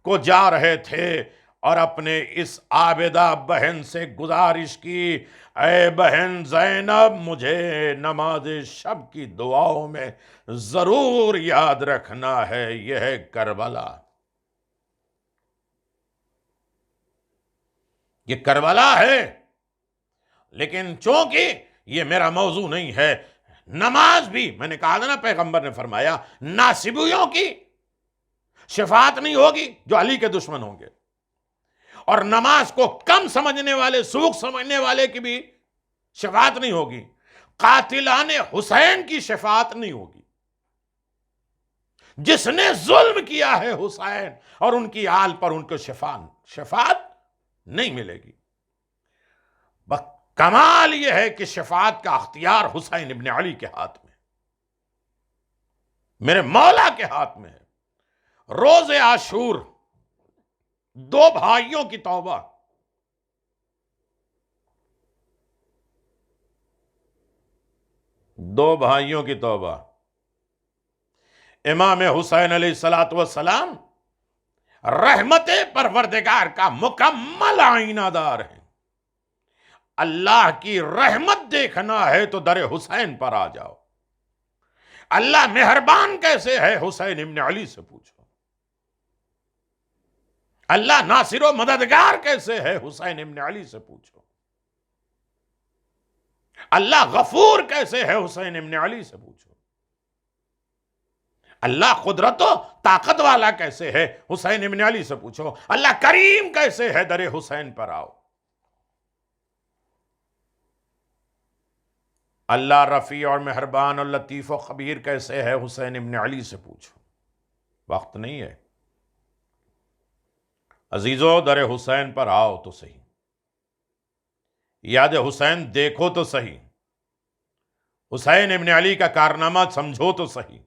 کو جا رہے تھے اور اپنے اس عابدہ بہن سے گزارش کی، اے بہن زینب مجھے نماز شب کی دعاؤں میں ضرور یاد رکھنا ہے، یہ ہے کربلا۔ یہ کربلا ہے، لیکن چونکہ یہ میرا موضوع نہیں ہے، نماز بھی میں نے کہا تھا نا، پیغمبر نے فرمایا ناصبیوں کی شفاعت نہیں ہوگی جو علی کے دشمن ہوں گے، اور نماز کو کم سمجھنے والے، سوکھ سمجھنے والے کی بھی شفاعت نہیں ہوگی، قاتلان حسین کی شفاعت نہیں ہوگی۔ جس نے ظلم کیا ہے حسین اور ان کی آل پر، ان کو شفاعت نہیں ملے گی۔ کمال یہ ہے کہ شفاعت کا اختیار حسین ابن علی کے ہاتھ میں، میرے مولا کے ہاتھ میں ہے۔ روز عاشور، 2 بھائیوں کی توبہ، امام حسین علیہ السلام رحمت پروردگار کا مکمل آئینہ دار ہیں۔ اللہ کی رحمت دیکھنا ہے تو در حسین پر آ جاؤ۔ اللہ مہربان کیسے ہے؟ حسین ابن علی سے پوچھو۔ اللہ ناصر و مددگار کیسے ہے؟ حسین ابن علی سے پوچھو۔ اللہ غفور کیسے ہے؟ حسین ابن علی سے پوچھو۔ اللہ قدرت و طاقت والا کیسے ہے؟ حسین ابن علی سے پوچھو۔ اللہ کریم کیسے ہے؟ در حسین پر آؤ۔ اللہ رفیع اور مہربان اور لطیف و خبیر کیسے ہے؟ حسین ابن علی سے پوچھو۔ وقت نہیں ہے عزیزو، در حسین پر آؤ تو صحیح، یاد حسین دیکھو تو صحیح، حسین ابن علی کا کارنامہ سمجھو تو صحیح۔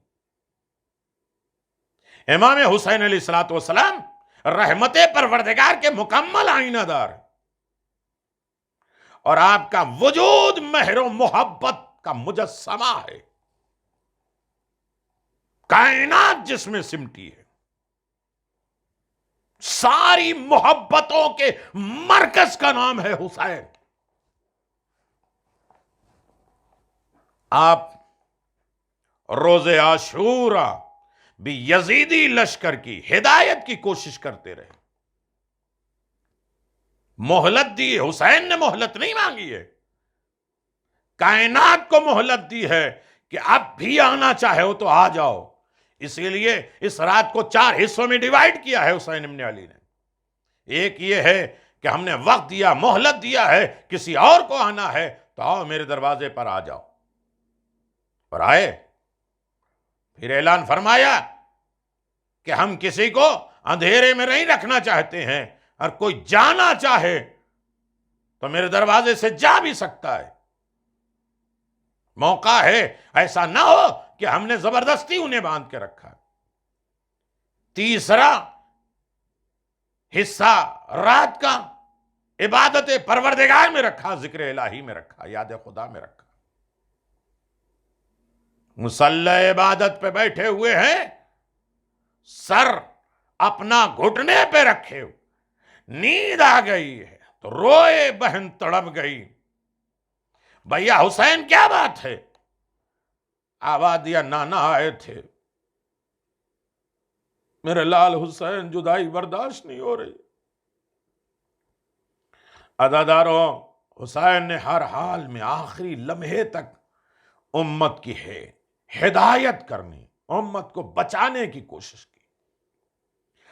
امام حسین علیہ الصلوۃ والسلام رحمت پروردگار کے مکمل آئینہ دار ہیں، اور آپ کا وجود مہر و محبت کا مجسمہ ہے، کائنات جس میں سمٹی ہے، ساری محبتوں کے مرکز کا نام ہے حسین۔ آپ روز عاشورہ بھی یزیدی لشکر کی ہدایت کی کوشش کرتے رہے، مہلت دی، حسین نے مہلت نہیں مانگی ہے، کائنات کو مہلت دی ہے کہ اب بھی آنا چاہے ہو تو آ جاؤ۔ اسی لیے اس رات کو 4 حصوں میں ڈیوائیڈ کیا ہے حسین ابن علی نے۔ ایک یہ ہے کہ ہم نے وقت دیا، مہلت دیا ہے، کسی اور کو آنا ہے تو آؤ میرے دروازے پر آ جاؤ، اور آئے۔ پھر اعلان فرمایا کہ ہم کسی کو اندھیرے میں نہیں رکھنا چاہتے ہیں، اور کوئی جانا چاہے تو میرے دروازے سے جا بھی سکتا ہے، موقع ہے، ایسا نہ ہو کہ ہم نے زبردستی انہیں باندھ کے رکھا۔ تیسرا حصہ رات کا عبادت پروردگار میں رکھا، ذکر الہی میں رکھا، یاد خدا میں رکھا۔ مصلی عبادت پہ بیٹھے ہوئے ہیں، سر اپنا گھٹنے پہ رکھے ہوئے، نیند آ گئی ہے تو روئے بہن تڑپ گئی، بھیا حسین کیا بات ہے؟ آواز دیا نانا آئے تھے، میرے لال حسین جدائی برداشت نہیں ہو رہی۔ عزاداروں، حسین نے ہر حال میں آخری لمحے تک امت کی ہدایت کرنی، امت کو بچانے کی کوشش کی،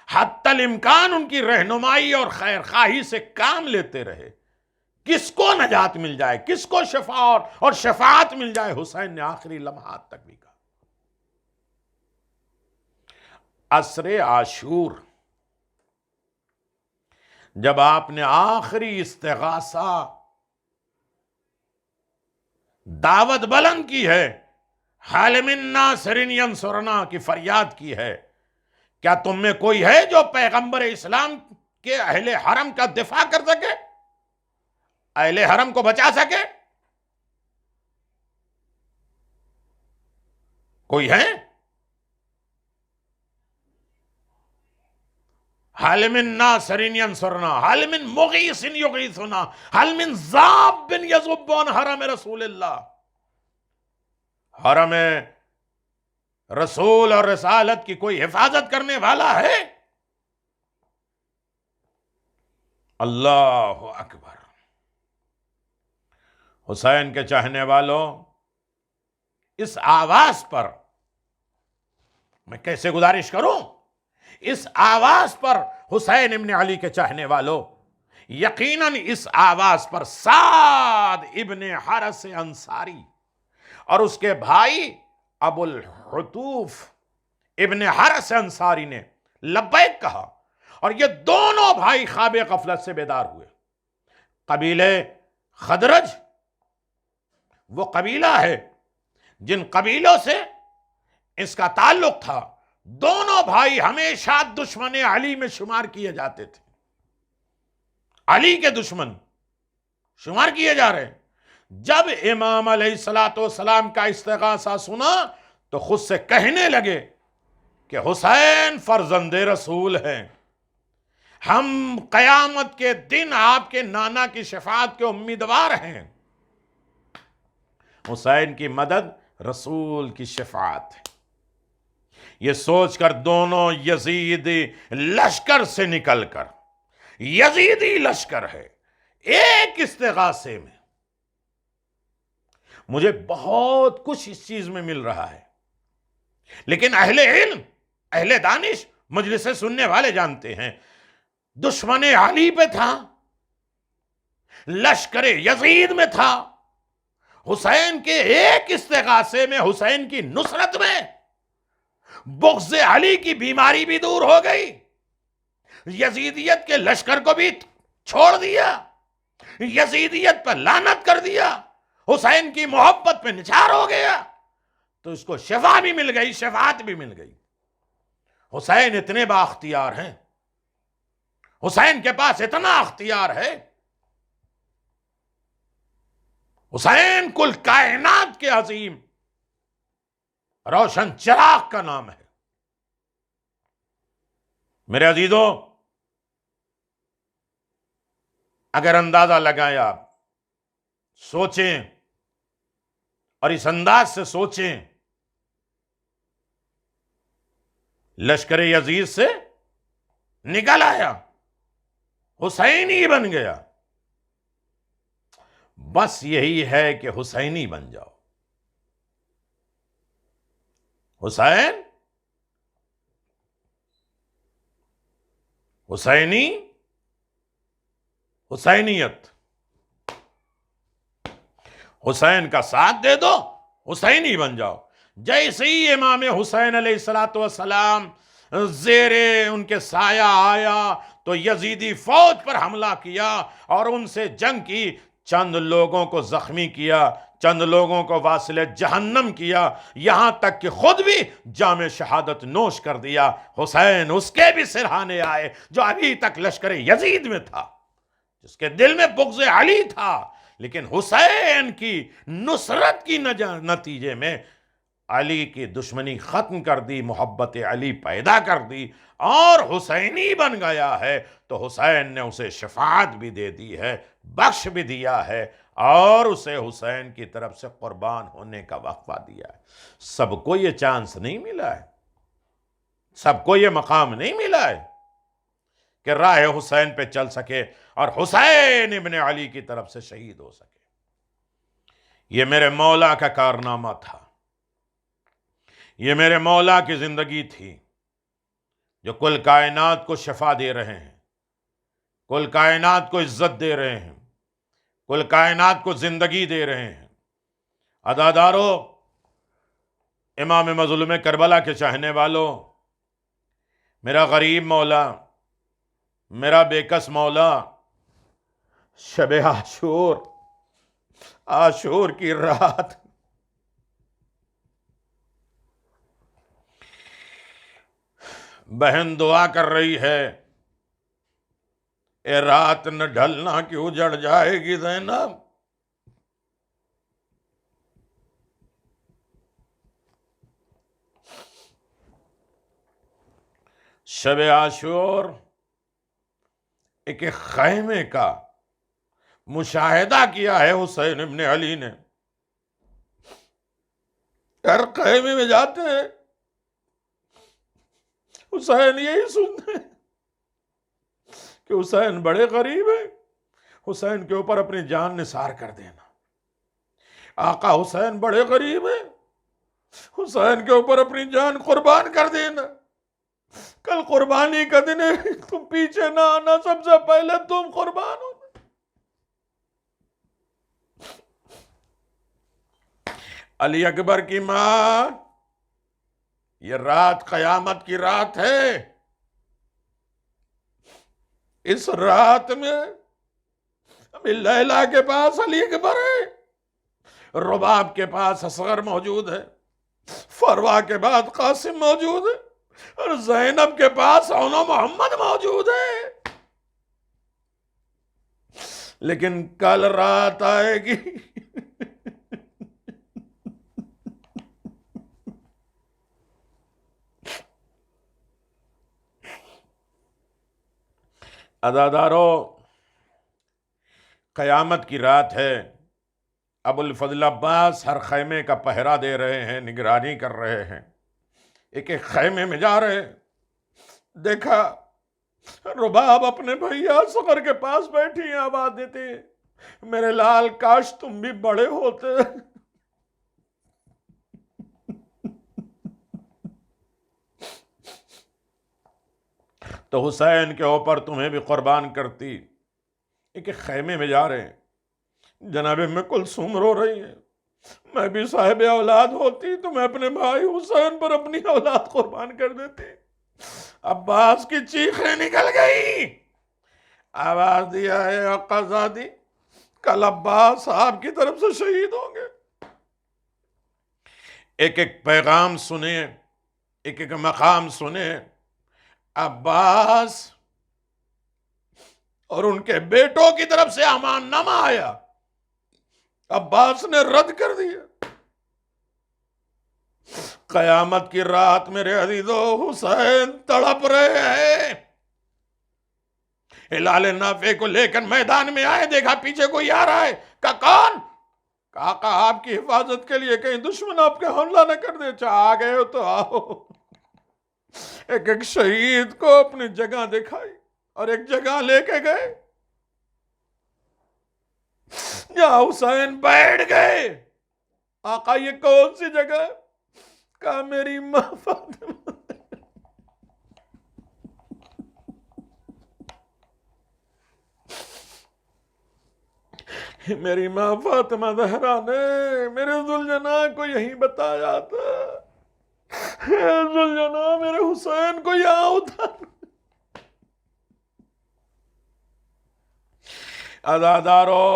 حتی الامکان ان کی رہنمائی اور خیر خواہی سے کام لیتے رہے، کس کو نجات مل جائے، کس کو شفا اور شفاعت مل جائے، حسین نے آخری لمحات تک بھی کہا۔ عصر عاشور جب آپ نے آخری استغاثہ دعوت بلند کی ہے، حال من ناصر ینصرنا کی فریاد کی ہے، کیا تم میں کوئی ہے جو پیغمبر اسلام کے اہل حرم کا دفاع کر سکے، اہل حرم کو بچا سکے؟ کوئی ہے؟ حال من ناصر ینصرنا، حال من مغیث یغیثنا، حال من ذاب یذب عن حرم رسول اللہ۔ حرم رسول اور رسالت کی کوئی حفاظت کرنے والا ہے؟ اللہ اکبر۔ حسین کے چاہنے والوں، اس آواز پر میں کیسے گزارش کروں؟ اس آواز پر حسین ابن علی کے چاہنے والوں، یقیناً اس آواز پر سعد ابن حارث انصاری اور اس کے بھائی ابو الحتوف ابن حارث انصاری نے لبیک کہا، اور یہ دونوں بھائی خواب غفلت سے بیدار ہوئے۔ قبیلے خدرج وہ قبیلہ ہے جن قبیلوں سے اس کا تعلق تھا، دونوں بھائی ہمیشہ دشمن علی میں شمار کیے جاتے تھے، علی کے دشمن شمار کیے جا رہے ہیں۔ جب امام علیہ السلام کا استغاثہ سنا تو خود سے کہنے لگے کہ حسین فرزند رسول ہیں، ہم قیامت کے دن آپ کے نانا کی شفاعت کے امیدوار ہیں۔ حسین کی مدد رسول کی شفاعت ہے۔ یہ سوچ کر دونوں یزیدی لشکر سے نکل کر، یزیدی لشکر ہے، ایک استغاثے میں۔ مجھے بہت کچھ اس چیز میں مل رہا ہے، لیکن اہل علم، اہل دانش، مجلس سے سننے والے جانتے ہیں دشمن علی پہ تھا، لشکر یزید میں تھا، حسین کے ایک استغاثے میں، حسین کی نصرت میں بغض علی کی بیماری بھی دور ہو گئی، یزیدیت کے لشکر کو بھی چھوڑ دیا، یزیدیت پر لعنت کر دیا، حسین کی محبت پہ نچھار ہو گیا، تو اس کو شفا بھی مل گئی، شفاعت بھی مل گئی۔ حسین اتنے بااختیار ہیں، حسین کے پاس اتنا اختیار ہے، حسین کل کائنات کے عظیم روشن چراغ کا نام ہے۔ میرے عزیزوں، اگر اندازہ لگائیں، آپ سوچیں اور اس انداز سے سوچیں، لشکر یزید سے نکل آیا، حسینی بن گیا۔ بس یہی ہے کہ حسینی بن جاؤ۔ حسین، حسینی، حسینیت، حسین کا ساتھ دے دو، حسینی بن جاؤ۔ جیسے ہی امام حسین علیہ السلام زیر ان کے سایہ آیا تو یزیدی فوج پر حملہ کیا اور ان سے جنگ کی، چند لوگوں کو زخمی کیا، چند لوگوں کو واصل جہنم کیا، یہاں تک کہ خود بھی جام شہادت نوش کر دیا۔ حسین اس کے بھی سرہانے آئے جو ابھی تک لشکر یزید میں تھا، جس کے دل میں بغض علی تھا، لیکن حسین کی نصرت کی نتیجے میں علی کی دشمنی ختم کر دی، محبت علی پیدا کر دی اور حسینی بن گیا ہے۔ تو حسین نے اسے شفاعت بھی دے دی ہے، بخش بھی دیا ہے، اور اسے حسین کی طرف سے قربان ہونے کا وقفہ دیا ہے۔ سب کو یہ چانس نہیں ملا ہے، سب کو یہ مقام نہیں ملا ہے کہ راہ حسین پہ چل سکے اور حسین ابن علی کی طرف سے شہید ہو سکے۔ یہ میرے مولا کا کارنامہ تھا، یہ میرے مولا کی زندگی تھی، جو کل کائنات کو شفا دے رہے ہیں، کل کائنات کو عزت دے رہے ہیں، کل کائنات کو زندگی دے رہے ہیں۔ عزادارو، امام مظلوم کربلا کے چاہنے والوں، میرا غریب مولا، میرا بے کس مولا، شب عاشور، عاشور کی رات بہن دعا کر رہی ہے، اے رات نہ ڈھلنا کہ اجڑ جائے گی زینب۔ شب عاشور ایک خیمے کا مشاہدہ کیا ہے حسین ابن علی نے۔ ہر خیمے میں جاتے ہیں، حسین یہی سنتے ہیں کہ حسین بڑے غریب ہیں، حسین کے اوپر اپنی جان نثار کر دینا۔ آقا حسین بڑے غریب ہیں، حسین کے اوپر اپنی جان قربان کر دینا۔ کل قربانی کا دن ہے، تم پیچھے نہ آنا، سب سے پہلے تم قربان ہو۔ علی اکبر کی ماں، یہ رات قیامت کی رات ہے۔ اس رات میں ابھی لیلا کے پاس علی اکبر ہے، رباب کے پاس اصغر موجود ہے، فروا کے بعد قاسم موجود ہے، اور زینب کے پاس عون و محمد موجود ہے۔ لیکن کل رات آئے گی، عزادارو، قیامت کی رات ہے۔ ابو الفضل عباس ہر خیمے کا پہرا دے رہے ہیں، نگرانی کر رہے ہیں، ایک ایک خیمے میں جا رہے ہیں۔ دیکھا رباب اپنے بھیا اصغر کے پاس بیٹھی ہیں، آواز دیتے ہیں، میرے لال کاش تم بھی بڑے ہوتے۔ تو حسین کے اوپر تمہیں بھی قربان کرتی۔ ایک خیمے میں جا رہے ہیں، جناب ام کلثوم رو رہی ہیں، میں بھی صاحب اولاد ہوتی تو میں اپنے بھائی حسین پر اپنی اولاد قربان کر دیتی۔ عباس کی چیخیں نکل گئی، آواز دیا ہے آقا زادی، کل عباس آپ کی طرف سے شہید ہوں گے۔ ایک ایک پیغام سنیں، ایک ایک مقام سنیں۔ عباس اور ان کے بیٹوں کی طرف سے امان نامہ آیا، عباس نے رد کر دیا۔ قیامت کی رات میرے عزیزو حسین تڑپ رہے ہیں۔ ہلال نافع کو لے کر میدان میں آئے، دیکھا پیچھے کوئی آ رہا ہے، کہا کون؟ کہا آقا آپ کی حفاظت کے لیے، کہیں دشمن آپ کے حملہ نہ کر دے۔ اچھا آ گئے ہو تو آؤ۔ ایک ایک شہید کو اپنی جگہ دکھائی اور ایک جگہ لے کے گئے جہاں حسین بیٹھ گئے۔ آقا یہ کون سی جگہ؟ کہا میری ماں فاطمہ۔ میری ماں فاطمہ زہرا نے میرے ذوالجناح کو یہی بتایا تھا، ذوالجناح میرے حسین کو یہاں اتار۔ عزادارو،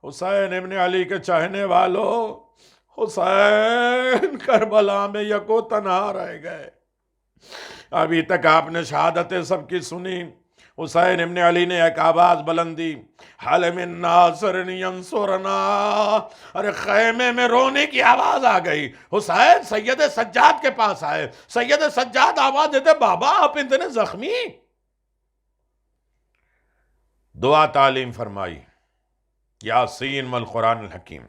حسین ابن علی کے چاہنے والوں، حسین کربلا میں یکو تنہا رہ گئے۔ ابھی تک آپ نے شہادتیں سب کی سنی، حسین ابن علی نے ایک آواز بلندی، حل من ناصر ینصرنا، ارے خیمے میں رونے کی آواز آ گئی۔ حسین سید سجاد کے پاس آئے، سید سجاد آواز دیتے بابا آپ اتنے زخمی؟ دعا تعلیم فرمائی، یاسین والقرآن الحکیم۔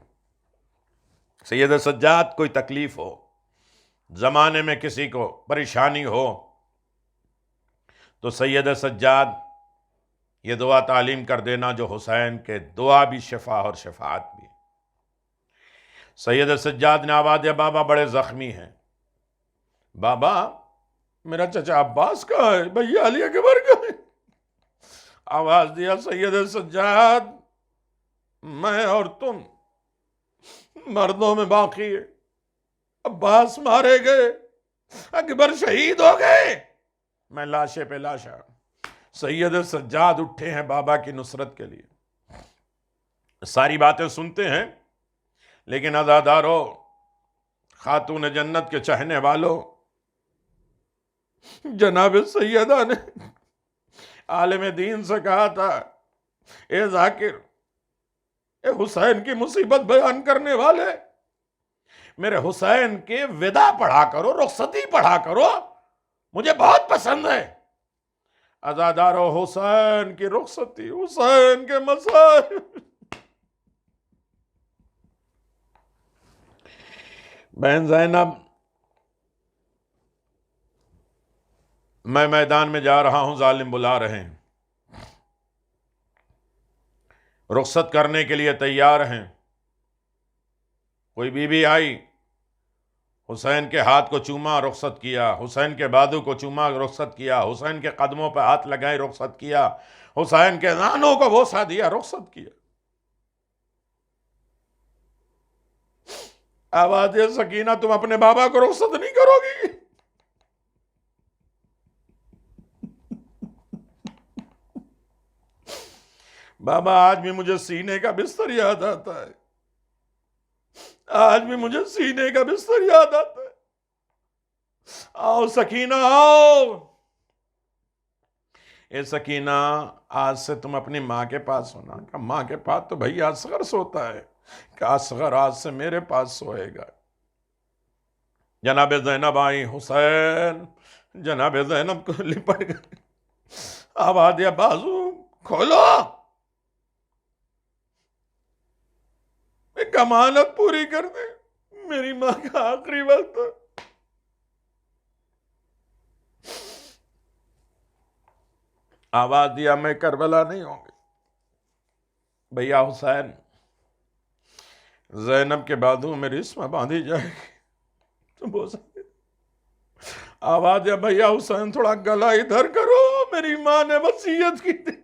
سید سجاد کوئی تکلیف ہو، زمانے میں کسی کو پریشانی ہو تو سید سجاد یہ دعا تعلیم کر دینا جو حسین کے دعا بھی شفا اور شفاعت بھی۔ سید سجاد نے آواز دیا بابا بڑے زخمی ہیں۔ بابا میرا چچا عباس کہاں ہے؟ بھیا علی اکبر کہاں ہے؟ آواز دیا سید سجاد میں اور تم مردوں میں باقی ہے، عباس مارے گئے، اکبر شہید ہو گئے، میں لاشے پہ لاشا۔ سید سجاد اٹھے ہیں بابا کی نصرت کے لیے، ساری باتیں سنتے ہیں، لیکن عزادارو، خاتون جنت کے چاہنے والوں، جناب سیدہ نے عالم دین سے کہا تھا اے ذاکر، اے حسین کی مصیبت بیان کرنے والے، میرے حسین کے ودا پڑھا کرو، رخصتی پڑھا کرو، مجھے بہت پسند ہے۔ عزادارو، حسین کی رخصتی، حسین کے مسائل۔ بہن زینب، میں میدان میں جا رہا ہوں، ظالم بلا رہے ہیں، رخصت کرنے کے لیے تیار ہیں۔ کوئی بی بی آئی، حسین کے ہاتھ کو چوما، رخصت کیا، حسین کے بازو کو چوما، رخصت کیا، حسین کے قدموں پہ ہاتھ لگائے، رخصت کیا، حسین کے زانوں کو بوسہ دیا، رخصت کیا۔ آواز سکینہ تم اپنے بابا کو رخصت نہیں کرو گی؟ بابا آج بھی مجھے سینے کا بستر یاد آتا ہے، آج بھی مجھے سینے کا بستر یاد آتا ہے۔ آؤ سکینہ آؤ۔ اے سکینہ، آج سے تم اپنی ماں کے پاس ہونا۔ کہ ماں کے پاس تو بھئی اصغر سوتا ہے، کہ اصغر آج سے میرے پاس سوئے گا۔ جناب زینب آئی، حسین جناب زینب کو لپٹ گئے، آواز دیا بازو کھولو، ایک امانت پوری کر دے، میری ماں کا آخری وقت۔ آواز دیا میں کربلا نہیں ہوں گی۔ بھیا حسین، زینب کے بازو میں رسم باندھی جائے گی، تم بوسہ دے۔ آواز دیا بھیا حسین تھوڑا گلا ادھر کرو، میری ماں نے وصیت کی تھی،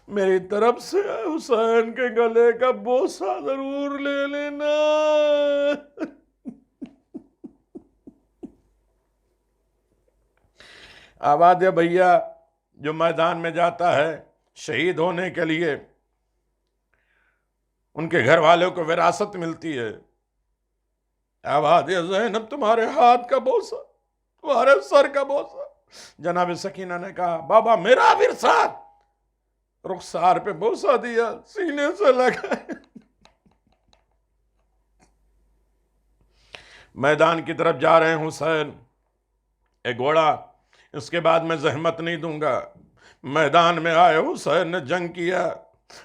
میری طرف سے حسین کے گلے کا بوسہ ضرور لے لینا۔ آواز دیا بھیا جو میدان میں جاتا ہے شہید ہونے کے لیے، ان کے گھر والوں کو وراثت ملتی ہے، آواز زینب تمہارے ہاتھ کا بوسہ، تمہارے سر کا بوسہ۔ جناب سکینہ نے کہا بابا میرا ورثہ، رخسار پہ بوسہ دیا، سینے سے لگائے۔ میدان کی طرف جا رہے ہیں حسین، ایک گھوڑا، اس کے بعد میں زحمت نہیں دوں گا۔ میدان میں آئے، حسین نے جنگ کیا،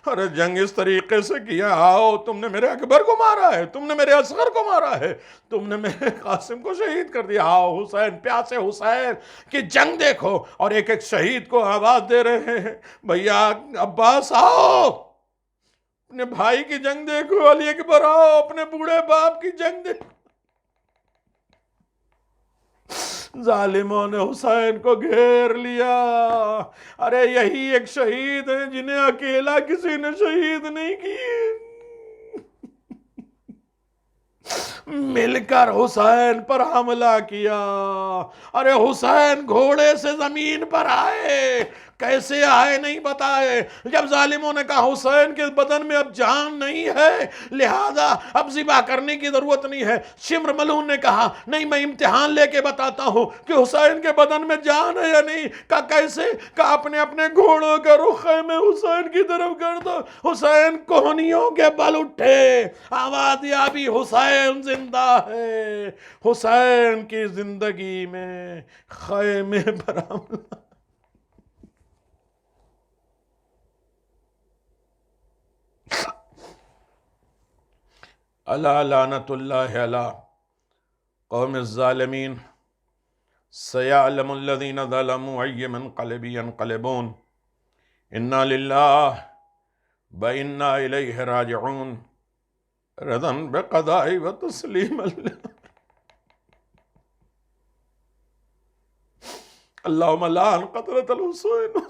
ارے جنگ اس طریقے سے کیا، آؤ تم نے میرے اکبر کو مارا ہے، تم نے میرے اصغر کو مارا ہے، تم نے میرے قاسم کو شہید کر دیا، آؤ حسین، پیاسے حسین کی جنگ دیکھو۔ اور ایک ایک شہید کو آواز دے رہے ہیں، بھیا عباس آؤ، اپنے بھائی کی جنگ دیکھو، علی اکبر آؤ، اپنے بوڑھے باپ کی جنگ دیکھو۔ ظالموں نے حسین کو گھیر لیا۔ ارے یہی ایک شہید ہیں جنہیں اکیلا کسی نے شہید نہیں کیے، مل کر حسین پر حملہ کیا۔ ارے حسین گھوڑے سے زمین پر آئے، کیسے آئے نہیں بتائے۔ جب ظالموں نے کہا حسین کے بدن میں اب جان نہیں ہے، لہذا اب ذبح کرنے کی ضرورت نہیں ہے، شمر ملعون نے کہا نہیں میں امتحان لے کے بتاتا ہوں کہ حسین کے بدن میں جان ہے یا نہیں۔ کہا کیسے؟ کہا اپنے اپنے گھوڑوں کا رخ خیمے حسین کی طرف کر دو۔ حسین کوہنیوں کے بل اٹھے، آواز دیا بھی حسین زندہ ہے۔ حسین کی زندگی میں خیمے پر حملہ۔ الا لعنت اللہ علی قوم الظالمین، سیعلم الذین ظلموا ای منقلب ینقلبون، انا للہ و انا الیہ راجعون، رضا بقضاء و تسلیما اللہم لعن قتلۃ الحسین۔